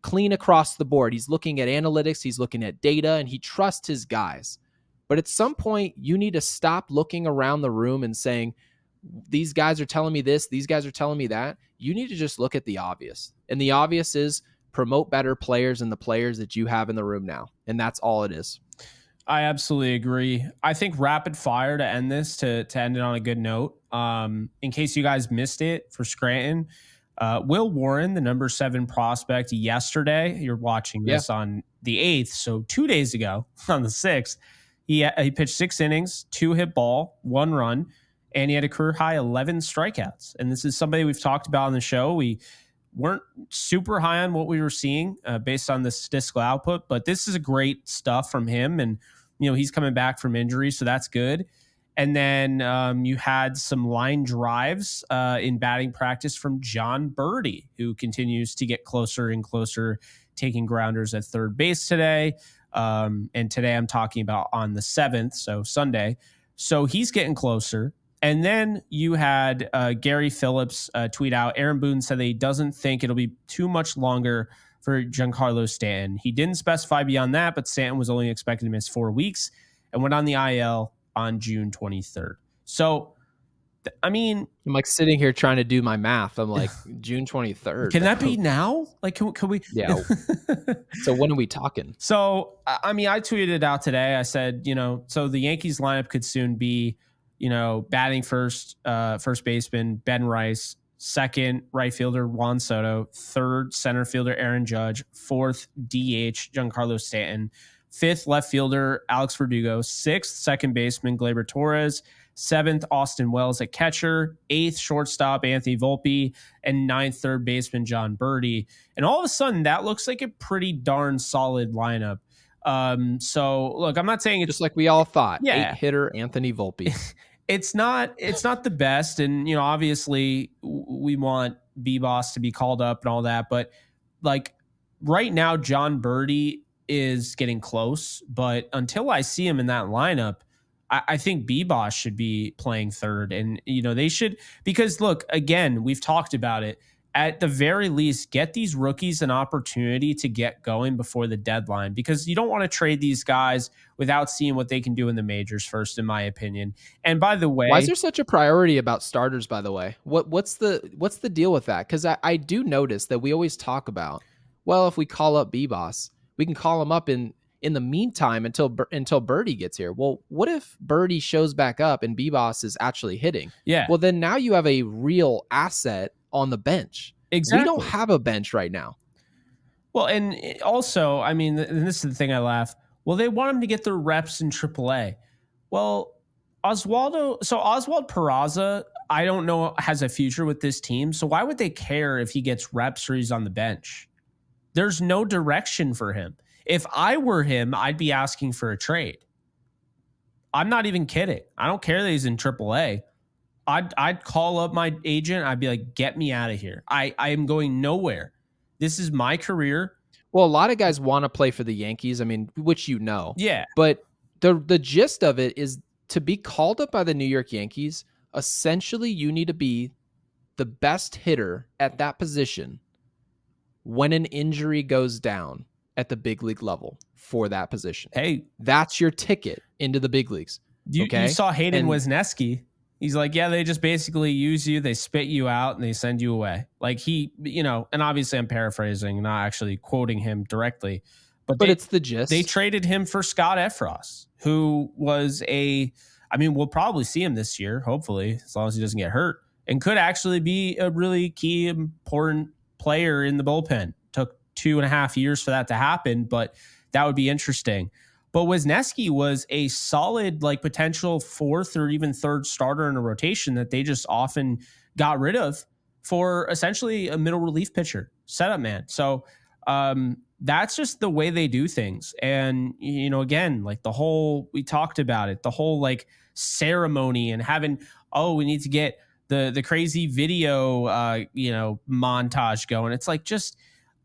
clean across the board. He's looking at analytics, he's looking at data, and he trusts his guys. But at some point, you need to stop looking around the room and saying, these guys are telling me this, these guys are telling me that. You need to just look at the obvious. And the obvious is promote better players and the players that you have in the room now. And that's all it is. I absolutely agree. I think rapid fire to end this, to end it on a good note. In case you guys missed it for Scranton, Will Warren, the number 7 prospect yesterday, you're watching this on the 8th. So 2 days ago on the 6th, he pitched 6 innings, 2 hit ball, 1 run, and he had a career high 11 strikeouts. And this is somebody we've talked about on the show. We weren't super high on what we were seeing based on the statistical output, but this is a great stuff from him. And, you know, he's coming back from injury, so that's good. And then you had some line drives in batting practice from John Birdie, who continues to get closer and closer, taking grounders at third base today. And today I'm talking about on the 7th, so Sunday. So he's getting closer. And then you had Gary Phillips tweet out, Aaron Boone said that he doesn't think it'll be too much longer for Giancarlo Stanton. He didn't specify beyond that, but Stanton was only expected to miss 4 weeks and went on the IL on June 23rd. So, I mean, I'm like sitting here trying to do my math. I'm like, June 23rd. Can that be now? Like, can we? Yeah. So when are we talking? So, I mean, I tweeted it out today. I said, you know, so the Yankees lineup could soon be, you know, batting first baseman, Ben Rice, second right fielder, Juan Soto, third center fielder, Aaron Judge, fourth DH, Giancarlo Stanton, fifth left fielder, Alex Verdugo, sixth second baseman, Gleyber Torres, 7th, Austin Wells at catcher, 8th, shortstop Anthony Volpe, and 9th, third baseman John Birdie. And all of a sudden, that looks like a pretty darn solid lineup. So look, I'm not saying it's just like we all thought. Yeah, 8-hitter Anthony Volpe. It's not the best, and obviously we want Vivas to be called up and all that, but like right now, John Birdie is getting close. But until I see him in that lineup, I think Vivas should be playing third, and they should, because look, again, we've talked about it. At the very least, get these rookies an opportunity to get going before the deadline, because you don't want to trade these guys without seeing what they can do in the majors first, in my opinion. And by the way, why is there such a priority about starters, by the way? What's the deal with that? Because I do notice that we always talk about, well, if we call up Vivas, we can call him up in the meantime until Birdie gets here. Well, what if Birdie shows back up and Vivas is actually hitting? Yeah. Well, then now you have a real asset on the bench. Exactly. We don't have a bench right now. Well, and also, I mean, and this is the thing I laugh. Well, they want him to get their reps in AAA. Well, Oswald Peraza, I don't know, has a future with this team. So why would they care if he gets reps or he's on the bench? There's no direction for him. If I were him, I'd be asking for a trade. I'm not even kidding. I don't care that he's in AAA. I'd call up my agent. I'd be like, get me out of here. I am going nowhere. This is my career. Well, a lot of guys want to play for the Yankees. I mean, which Yeah. But the gist of it is, to be called up by the New York Yankees, essentially you need to be the best hitter at that position when an injury goes down at the big league level for that position. Hey, that's your ticket into the big leagues. You saw Hayden Wesneski. He's like, yeah, they just basically use you, they spit you out, and they send you away. Like and obviously I'm paraphrasing, not actually quoting him directly. But it's the gist. They traded him for Scott Efros, who was we'll probably see him this year, hopefully, as long as he doesn't get hurt, and could actually be a really key, important player in the bullpen. Took 2.5 years for that to happen, but that would be interesting. But Wesneski was a solid, potential 4th or even 3rd starter in a rotation that they just often got rid of for essentially a middle relief pitcher, setup man. So that's just the way they do things. And, again, we talked about it, the whole ceremony and having, we need to get the crazy video, montage going. It's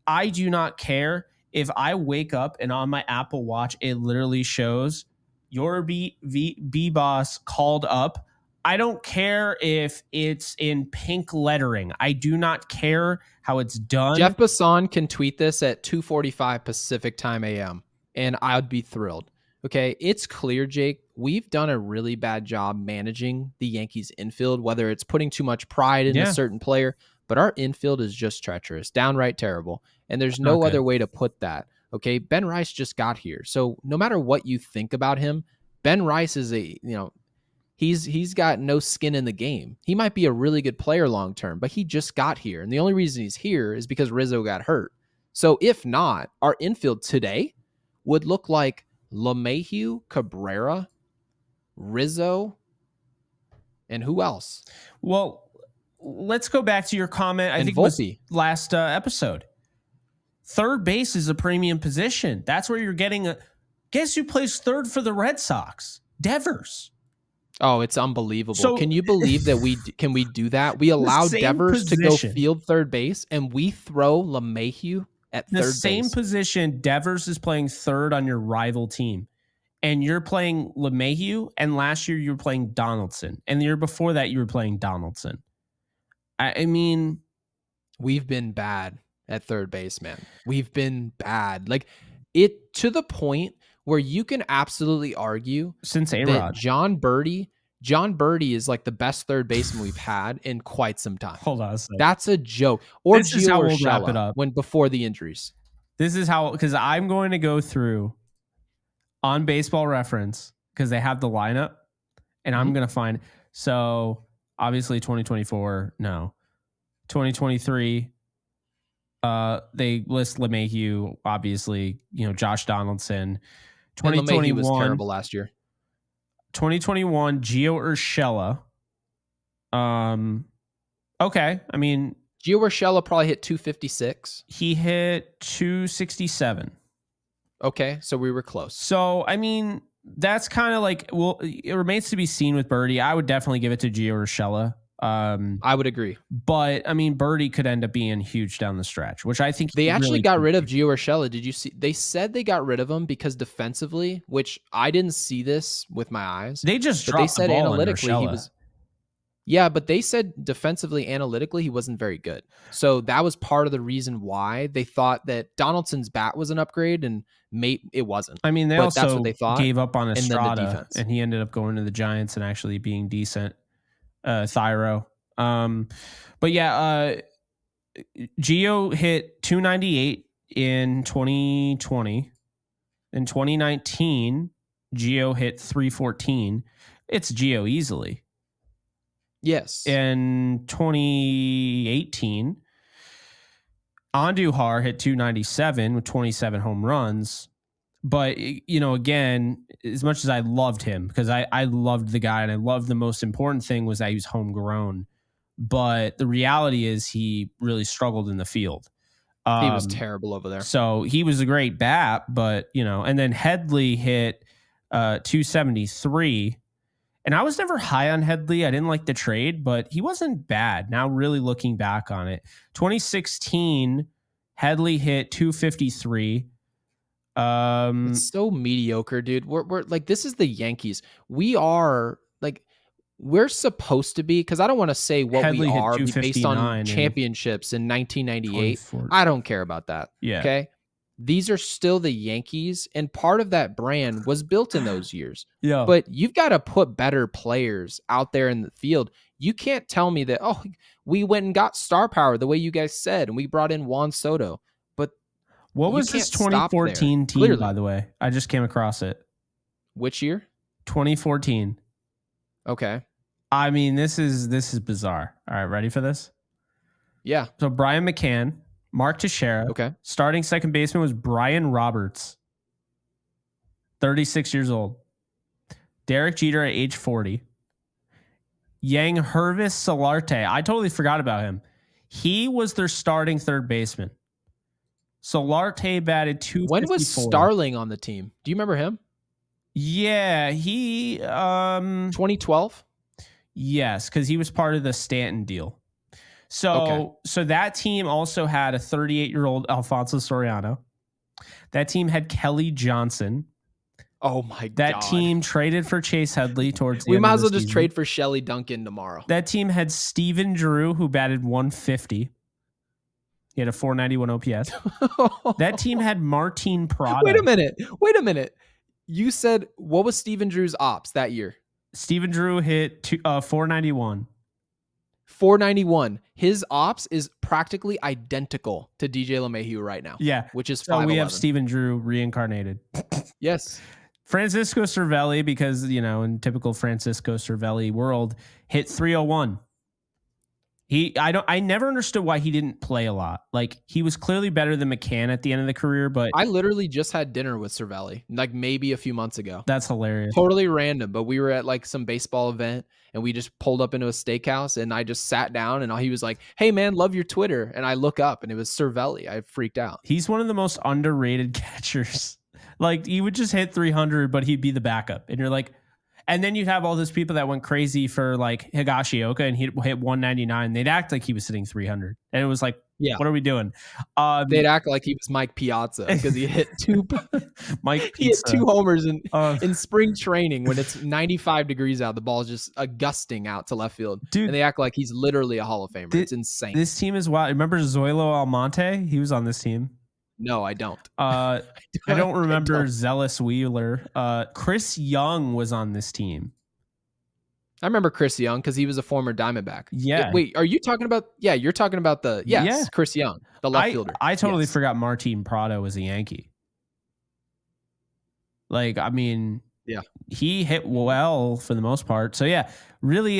I do not care. If I wake up and on my Apple Watch, it literally shows Jorbit Vivas called up, I don't care if it's in pink lettering. I do not care how it's done. Jeff Bassan can tweet this at 2:45 Pacific time AM, and I'd be thrilled. Okay, it's clear, Jake, we've done a really bad job managing the Yankees infield, whether it's putting too much pride in a certain player, but our infield is just treacherous, downright terrible. And there's no other way to put that. Okay, Ben Rice just got here. So no matter what you think about him, Ben Rice is he's got no skin in the game. He might be a really good player long term, but he just got here. And the only reason he's here is because Rizzo got hurt. So if not, our infield today would look like LeMahieu, Cabrera, Rizzo, and who else? Well, let's go back to your comment. I think Volpe. It was last episode. Third base is a premium position. That's where you're getting guess who plays third for the Red Sox? Devers. Oh, it's unbelievable. So, can you believe that we do that? We allow Devers to go field third base, and we throw LeMahieu at third base. The same position, Devers is playing third on your rival team. And you're playing LeMahieu, and last year you were playing Donaldson. And the year before that, you were playing Donaldson. I mean, we've been bad at third base, man. We've been bad. It to the point where you can absolutely argue since that John Birdie is the best third baseman we've had in quite some time. Hold on a second. That's a joke. Or this is how we'll wrap it up. Before the injuries. This is how, because I'm going to go through on Baseball Reference, because they have the lineup, and I'm going to find. So obviously 2024, no. 2023, they list LeMahieu, obviously, Josh Donaldson. 2021 was terrible last year. 2021, Gio Urshela. Okay. I mean, Gio Urshela probably hit 256. He hit 267. Okay, so we were close. So, I mean, that's kind of like, well, it remains to be seen with Birdie. I would definitely give it to Gio Urshela. I would agree. But, I mean, Birdie could end up being huge down the stretch, which I think they actually got rid of Gio Urshela. Did you see? They said they got rid of him because defensively, which I didn't see this with my eyes. They just dropped the ball analytically he was. Yeah, but they said defensively, analytically, he wasn't very good. So that was part of the reason why they thought that Donaldson's bat was an upgrade, and it wasn't. I mean, they also that's what they thought, gave up on Estrada, and he ended up going to the Giants and actually being decent. Thyro. But yeah, Gio hit 298 in 2020. In 2019, Gio hit 314. It's Gio easily. Yes. In 2018, Andujar hit 297 with 27 home runs. But, you know, again, as much as I loved him, because I loved the guy and I loved the most important thing was that he was homegrown. But the reality is he really struggled in the field. He was terrible over there. So he was a great bat, but, you know, and then Headley hit 273. And I was never high on Headley. I didn't like the trade, but he wasn't bad. Now, really looking back on it, 2016, Headley hit 253. It's so mediocre, dude. We're like, this is the Yankees. We're supposed to be, because I don't want to say what Headley we are based on championships in 1998. I don't care about that. Yeah. Okay. These are still the Yankees, and part of that brand was built in those years. Yeah. But you've got to put better players out there in the field. You can't tell me that, oh, we went and got star power the way you guys said, and we brought in Juan Soto. But what was this 2014 team, clearly, by the way? I just came across it. Which year? 2014. Okay. I mean, this is bizarre. All right, ready for this? Yeah. So Brian McCann, Mark Teixeira. Okay. Starting second baseman was Brian Roberts, 36 years old. Derek Jeter at age 40. Yang Hervis Solarte. I totally forgot about him. He was their starting third baseman. Solarte batted 254. When was Starling on the team? Do you remember him? Yeah, he 2012? Yes, because he was part of the Stanton deal. So that team also had a 38-year-old Alfonso Soriano. That team had Kelly Johnson. Oh my God. That team traded for Chase Headley towards the We end might of as well the just season. trade for Shelly Duncan tomorrow. That team had Steven Drew, who batted 150. He had a 491 OPS. That team had Martin Prado. Wait a minute. You said, what was Steven Drew's ops that year? Steven Drew hit 491. 491. His ops is practically identical to DJ LeMahieu right now. Yeah. Which is 5'11". So we have Steven Drew reincarnated. Yes. Francisco Cervelli, because, you know, in typical Francisco Cervelli world, hit 301. I never understood why he didn't play a lot. Like, he was clearly better than McCann at the end of the career, but I literally just had dinner with Cervelli, like maybe a few months ago. That's hilarious. Totally random, but we were at like some baseball event and we just pulled up into a steakhouse and I just sat down and he was like, "Hey man, love your Twitter." And I look up and it was Cervelli. I freaked out. He's one of the most underrated catchers. Like, he would just hit 300, but he'd be the backup. And you're like, and then you'd have all those people that went crazy for like Higashioka and he'd hit 199. They'd act like he was hitting 300. And it was like, yeah, what are we doing? They'd act like he was Mike Piazza because he hit two Mike he hit 2 homers in spring training when it's 95 degrees out. The ball's just gusting out to left field. Dude, and they act like he's literally a Hall of Famer. It's insane. This team is wild. Remember Zoilo Almonte? He was on this team. No, I don't. I don't remember Zealous Wheeler. Chris Young was on this team. I remember Chris Young because he was a former Diamondback. Yeah. Wait, are you talking about? Yeah, you're talking about Chris Young, the left fielder. I totally forgot Martin Prado was a Yankee. Like, I mean, yeah, he hit well for the most part. So yeah, really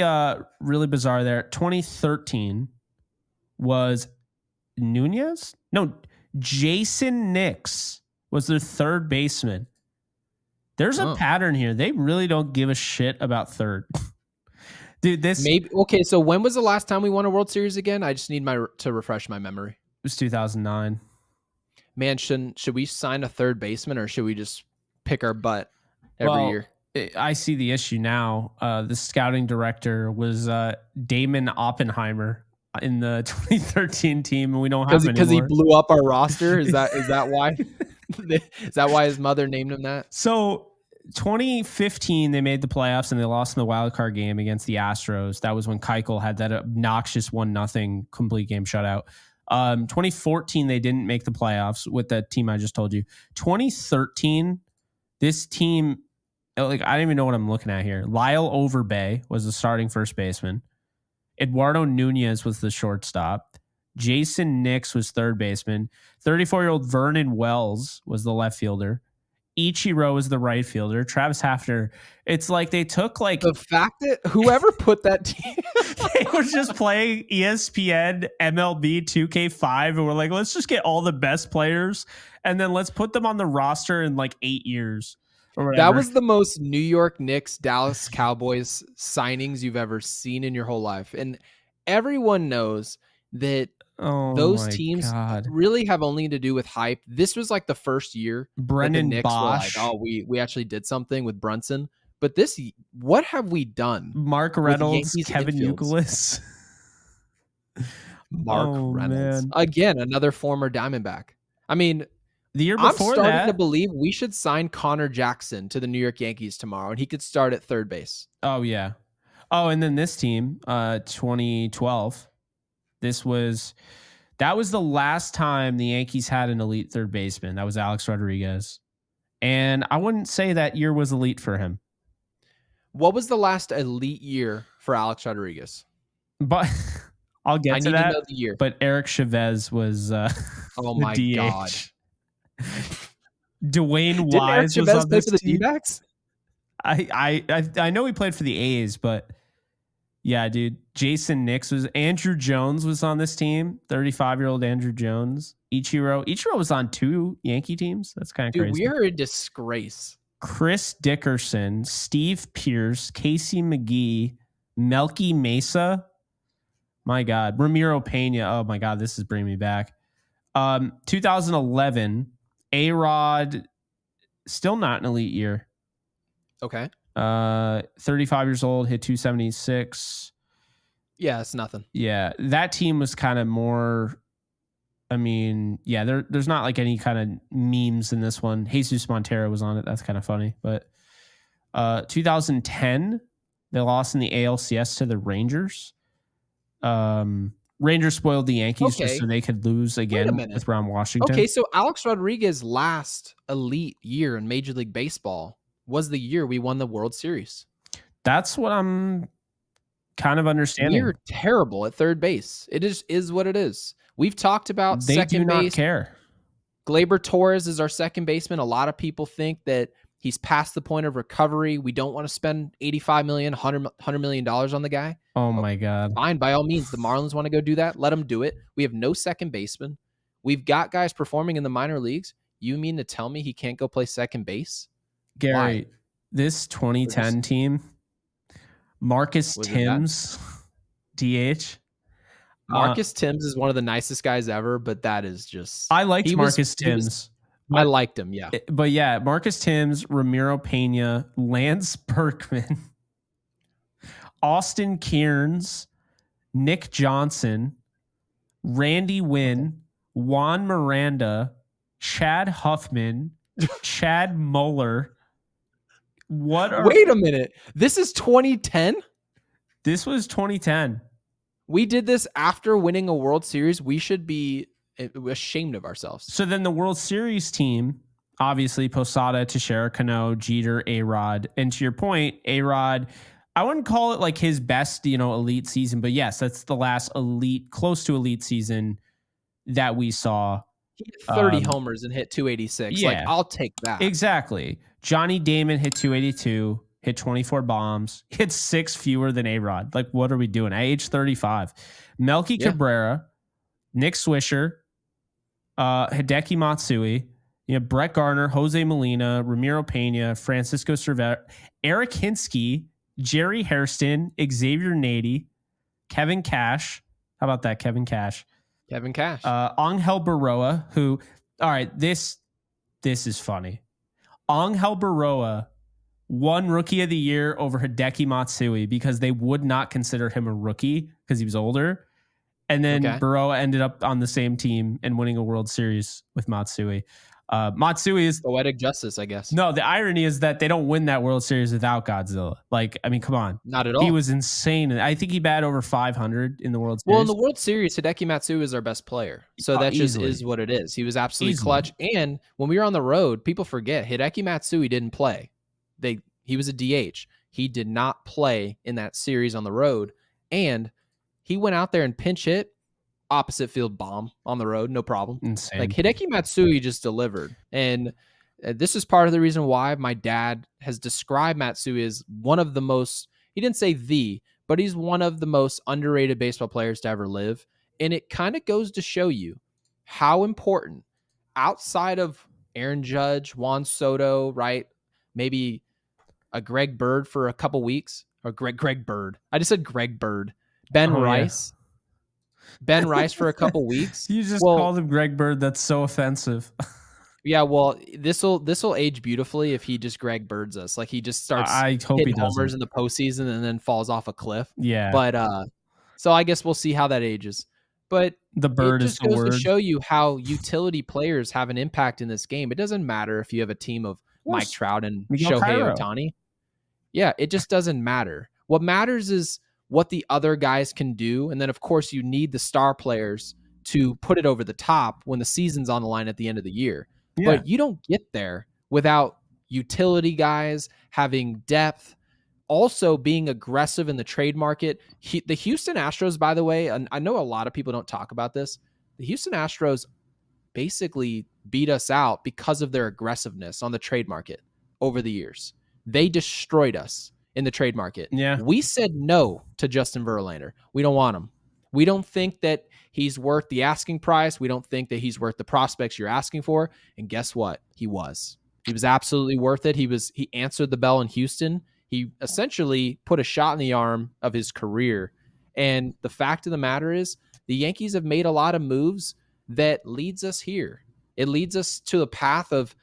bizarre there. 2013 was Nunez? No, Jason Nix was their third baseman. There's a pattern here. They really don't give a shit about third. Dude, maybe okay. So when was the last time we won a World Series again? I just need to refresh my memory. It was 2009. Man, should we sign a third baseman, or should we just pick our butt every year? I see the issue now. The scouting director was Damon Oppenheimer in the 2013 team, and we don't have him because he blew up our roster. Is that why? Is that why his mother named him that? So 2015, they made the playoffs and they lost in the wild card game against the Astros. That was when Keuchel had that obnoxious 1-0 complete game shutout. 2014, they didn't make the playoffs with that team I just told you. 2013, this team, like, I don't even know what I'm looking at here. Lyle Overbay was the starting first baseman. Eduardo Nunez was the shortstop. Jason Nix was third baseman. 34-year-old Vernon Wells was the left fielder. Ichiro was the right fielder. Travis Hafner. It's like they took like the fact that whoever put that team, they were just playing ESPN MLB 2K5 and we're like, let's just get all the best players and then let's put them on the roster in like 8 years. That was the most New York Knicks, Dallas Cowboys signings you've ever seen in your whole life. And everyone knows that those teams really have only to do with hype. This was like the first year Brennan that the Knicks Bosch. were like, oh, we actually did something with Brunson. But what have we done? Mark Reynolds, Kevin Youkilis. Mark Reynolds. Man. Again, another former Diamondback. I mean, the year before I'm starting to believe we should sign Connor Jackson to the New York Yankees tomorrow, and he could start at third base. Oh, yeah. Oh, and then this team, 2012, that was the last time the Yankees had an elite third baseman. That was Alex Rodriguez. And I wouldn't say that year was elite for him. What was the last elite year for Alex Rodriguez? But I'll get to that. I need to know the year. But Eric Chavez was oh my God. Dwayne Wise was on this for the team. D-backs? I know he played for the A's, but yeah, dude. Jason Nix Andrew Jones was on this team. 35-year-old Andrew Jones. Ichiro was on 2 Yankee teams. That's kind of crazy. Dude, we are a disgrace. Chris Dickerson, Steve Pierce, Casey McGee, Melky Mesa. My God. Ramiro Pena. Oh my God, this is bringing me back. 2011, A-Rod, still not an elite year. Okay. 35 years old, hit 276. Yeah, it's nothing. Yeah, that team was kind of more. I mean, yeah, there's not like any kind of memes in this one. Jesus Montero was on it. That's kind of funny. But 2010, they lost in the ALCS to the Rangers. Rangers spoiled the Yankees just so they could lose again with Ron Washington. Okay, so Alex Rodriguez's last elite year in Major League Baseball was the year we won the World Series. That's what I'm kind of understanding. You're terrible at third base. It is what it is. We've talked about second base. They do not care. Gleyber Torres is our second baseman. A lot of people think that he's past the point of recovery. We don't want to spend $85 million, $100 million on the guy. Oh my God. Fine, by all means. The Marlins want to go do that. Let them do it. We have no second baseman. We've got guys performing in the minor leagues. You mean to tell me he can't go play second base? Gary, this 2010 team, Marcus Timms, DH. Marcus Timms is one of the nicest guys ever, but that is just... I liked Marcus Timms. I liked him, yeah. But yeah, Marcus Timms, Ramiro Pena, Lance Berkman, Austin Kearns, Nick Johnson, Randy Wynn, Juan Miranda, Chad Huffman, Chad Muller. Wait a minute. This is 2010? This was 2010. We did this after winning a World Series. We should be ashamed of ourselves. So then the World Series team, obviously Posada, Teixeira, Cano, Jeter, A-Rod. And to your point, A-Rod, I wouldn't call it like his best, elite season, but yes, that's the last close to elite season that we saw. He hit 30 homers and hit 286. Yeah, like, I'll take that. Exactly. Johnny Damon hit 282, hit 24 bombs, hit 6 fewer than A-Rod. Like, what are we doing? At age 35. Melky Cabrera, Nick Swisher, Hideki Matsui, You have Brett Gardner, Jose Molina, Ramiro Pena, Francisco Cervera, Eric Hinsky, Jerry Hairston, Xavier Nady, Kevin Cash. How about that, Kevin Cash? Kevin Cash. Angel Baroa, who, all right, this is funny. Angel Baroa won Rookie of the Year over Hideki Matsui because they would not consider him a rookie because he was older. And then Baroa ended up on the same team and winning a World Series with Matsui. Matsui is poetic justice, I guess. No, the irony is that they don't win that World Series without Godzilla. Like, I mean, come on. Not at all. He was insane. I think he batted over 500 in the World Series. Well, in the World Series, Hideki Matsui is our best player. So that just is what it is. He was absolutely clutch. And when we were on the road, people forget Hideki Matsui didn't play. He was a DH. He did not play in that series on the road. And he went out there and pinch hit, opposite field bomb on the road, no problem. Insane. Like Hideki Matsui just delivered. And this is part of the reason why my dad has described Matsui as one of the most, he didn't say but he's one of the most underrated baseball players to ever live. And it kind of goes to show you how important, outside of Aaron Judge, Juan Soto, right? Maybe a Greg Bird for a couple weeks, or Greg Bird. I just said Greg Bird. Ben Rice. Yeah. Ben Rice for a couple weeks. You just called him Greg Bird. That's so offensive. Yeah, well, this'll age beautifully if he just Greg Birds us. Like he just starts hitting homers in the postseason and then falls off a cliff. Yeah. But so I guess we'll see how that ages. But the bird is the word. To show you how utility players have an impact in this game. It doesn't matter if you have a team of Mike Trout and Shohei Ohtani. Yeah, it just doesn't matter. What matters is what the other guys can do. And then, of course, you need the star players to put it over the top when the season's on the line at the end of the year. Yeah. But you don't get there without utility guys having depth, also being aggressive in the trade market. The Houston Astros, by the way, and I know a lot of people don't talk about this, the Houston Astros basically beat us out because of their aggressiveness on the trade market over the years. They destroyed us in the trade market. Yeah. We said no to Justin Verlander. We don't want him. We don't think that he's worth the asking price. We don't think that he's worth the prospects you're asking for. And guess what? He was. He was absolutely worth it. He answered the bell in Houston. He essentially put a shot in the arm of his career. And the fact of the matter is, the Yankees have made a lot of moves that leads us here. It leads us to the path of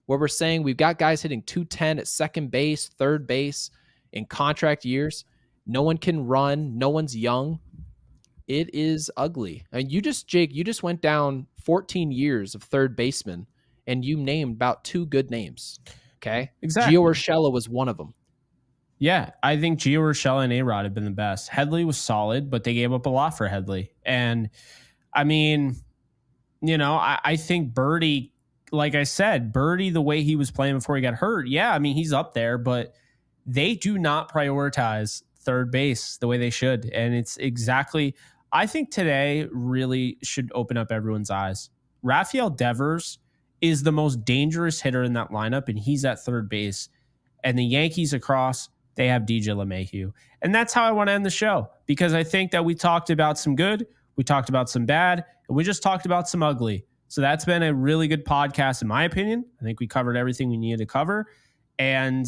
where we're saying we've got guys hitting 210 at second base, third base in contract years. No one can run. No one's young. It is ugly. And Jake, you just went down 14 years of third baseman, and you named about 2 good names. Okay? Exactly. Gio Urshela was one of them. Yeah, I think Gio Urshela and A-Rod have been the best. Headley was solid, but they gave up a lot for Headley. And, I mean, you know, I think Birdie, like I said, Birdie, the way he was playing before he got hurt, yeah, I mean, he's up there, but they do not prioritize third base the way they should. And it's exactly, I think today really should open up everyone's eyes. Rafael Devers is the most dangerous hitter in that lineup, and he's at third base. And the Yankees across, they have DJ LeMahieu. And that's how I want to end the show, because I think that we talked about some good, we talked about some bad, and we just talked about some ugly. So that's been a really good podcast, in my opinion. I think we covered everything we needed to cover. And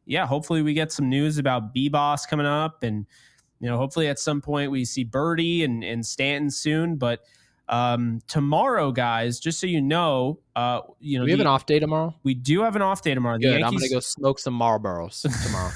yeah, hopefully we get some news about B-Boss coming up. And, you know, hopefully at some point we see Birdie and Stanton soon. But tomorrow, guys, just so you know, we have an off day tomorrow. We do have an off day tomorrow. Good. I'm gonna go smoke some Marlboros tomorrow.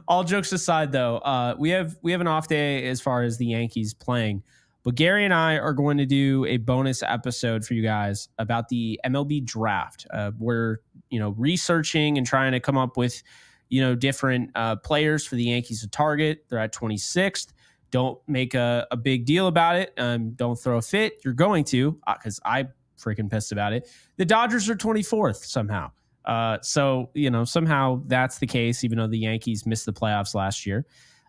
All jokes aside, though, we have an off day as far as the Yankees playing. But Gary and I are going to do a bonus episode for you guys about the MLB draft. We're researching and trying to come up with different players for the Yankees to target. They're at 26th. Don't make a big deal about it. Don't throw a fit. You're going to, because I'm freaking pissed about it. The Dodgers are 24th somehow. So somehow that's the case, even though the Yankees missed the playoffs last year.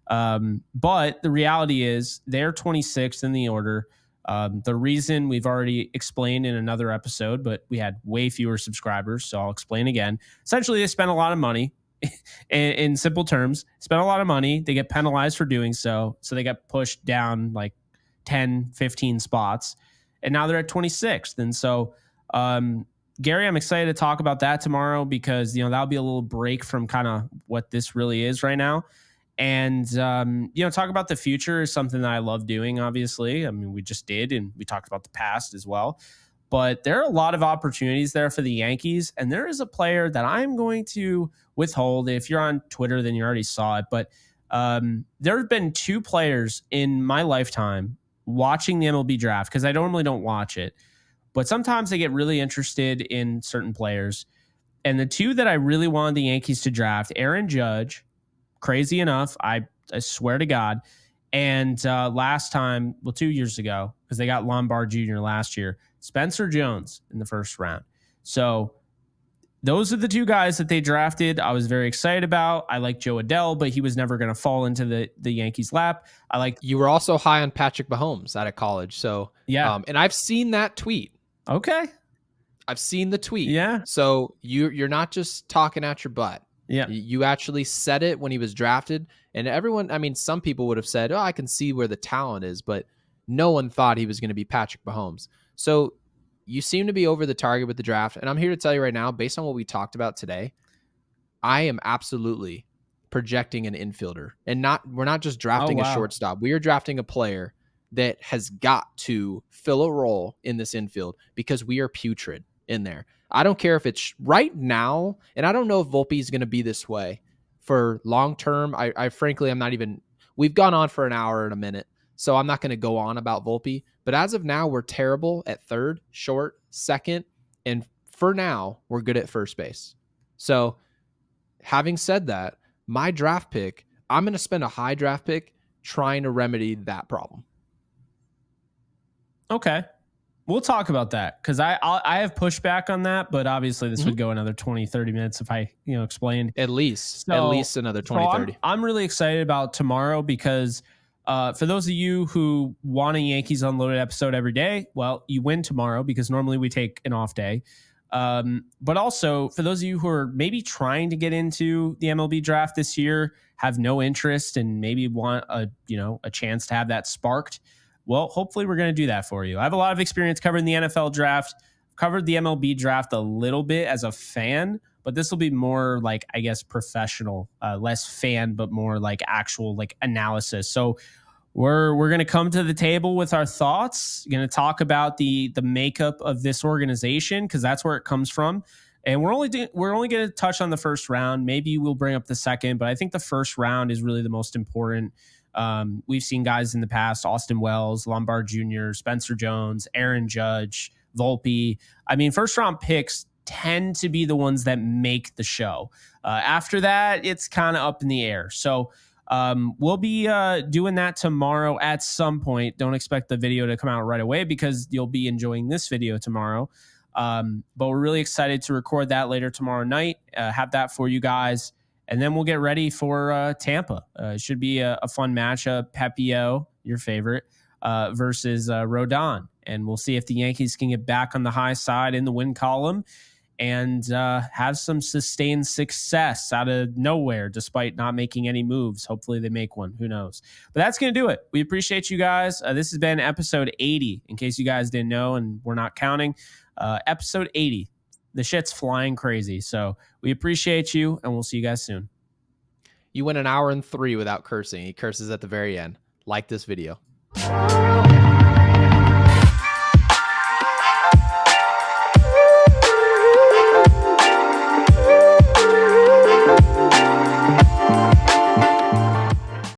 But the reality is they're 26th in the order. The reason we've already explained in another episode, but we had way fewer subscribers, so I'll explain again. Essentially, they spent a lot of money. In simple terms, spent a lot of money. They get penalized for doing so. So they got pushed down like 10, 15 spots. And now they're at 26th. And so Gary, I'm excited to talk about that tomorrow because, that'll be a little break from kind of what this really is right now. And, talk about the future is something that I love doing, obviously. I mean, we just did, and we talked about the past as well. But there are a lot of opportunities there for the Yankees. And there is a player that I'm going to withhold. If you're on Twitter, then you already saw it. But there have been 2 players in my lifetime watching the MLB draft, because I normally don't watch it. But sometimes I get really interested in certain players. And the 2 that I really wanted the Yankees to draft, Aaron Judge, crazy enough, I swear to God. And last time, 2 years ago, because they got Lombard Jr. last year, Spencer Jones in the first round. So those are the 2 guys that they drafted. I was very excited about. I like Joe Adele, but he was never going to fall into the Yankees' lap. You were also high on Patrick Mahomes out of college. So yeah. And I've seen that tweet. Okay. I've seen the tweet. Yeah. So you're not just talking out your butt. Yeah. You actually said it when he was drafted. And everyone, I mean, some people would have said, oh, I can see where the talent is, but no one thought he was going to be Patrick Mahomes. So you seem to be over the target with the draft. And I'm here to tell you right now, based on what we talked about today, I am absolutely projecting an infielder. And we're not just drafting a shortstop. We are drafting a player that has got to fill a role in this infield because we are putrid in there. I don't care if it's right now, and I don't know if Volpe is going to be this way for long term. I frankly, I'm not even, we've gone on for an hour and a minute, so I'm not going to go on about Volpe. But as of now, we're terrible at third, short, second, and for now, we're good at first base. So having said that, my draft pick, I'm going to spend a high draft pick trying to remedy that problem. Okay. We'll talk about that because I have pushback on that, but obviously this would go another 20, 30 minutes if I, explained. At least another 20, 30. I'm really excited about tomorrow because for those of you who want a Yankees Unloaded episode every day, well, you win tomorrow because normally we take an off day. But also for those of you who are maybe trying to get into the MLB draft this year, have no interest and maybe want a chance to have that sparked. Well, hopefully we're going to do that for you. I have a lot of experience covering the NFL draft, covered the MLB draft a little bit as a fan, but this will be more like, I guess, professional, less fan, but more like actual like analysis. So we're going to come to the table with our thoughts. Going to talk about the makeup of this organization because that's where it comes from. And we're only going to touch on the first round. Maybe we'll bring up the second, but I think the first round is really the most important. We've seen guys in the past, Austin Wells, Lombard Jr., Spencer Jones, Aaron Judge, Volpe. I mean, first round picks tend to be the ones that make the show. After that, it's kind of up in the air. So we'll be doing that tomorrow at some point. Don't expect the video to come out right away because you'll be enjoying this video tomorrow. But we're really excited to record that later tomorrow night, have that for you guys. And then we'll get ready for Tampa. It should be a fun matchup. Pepio, your favorite, versus Rodon. And we'll see if the Yankees can get back on the high side in the win column and have some sustained success out of nowhere despite not making any moves. Hopefully they make one. Who knows? But that's going to do it. We appreciate you guys. This has been episode 80, in case you guys didn't know and we're not counting. Episode 80. The shit's flying crazy. So we appreciate you, and we'll see you guys soon. You went an hour and 3 without cursing. He curses at the very end. Like this video.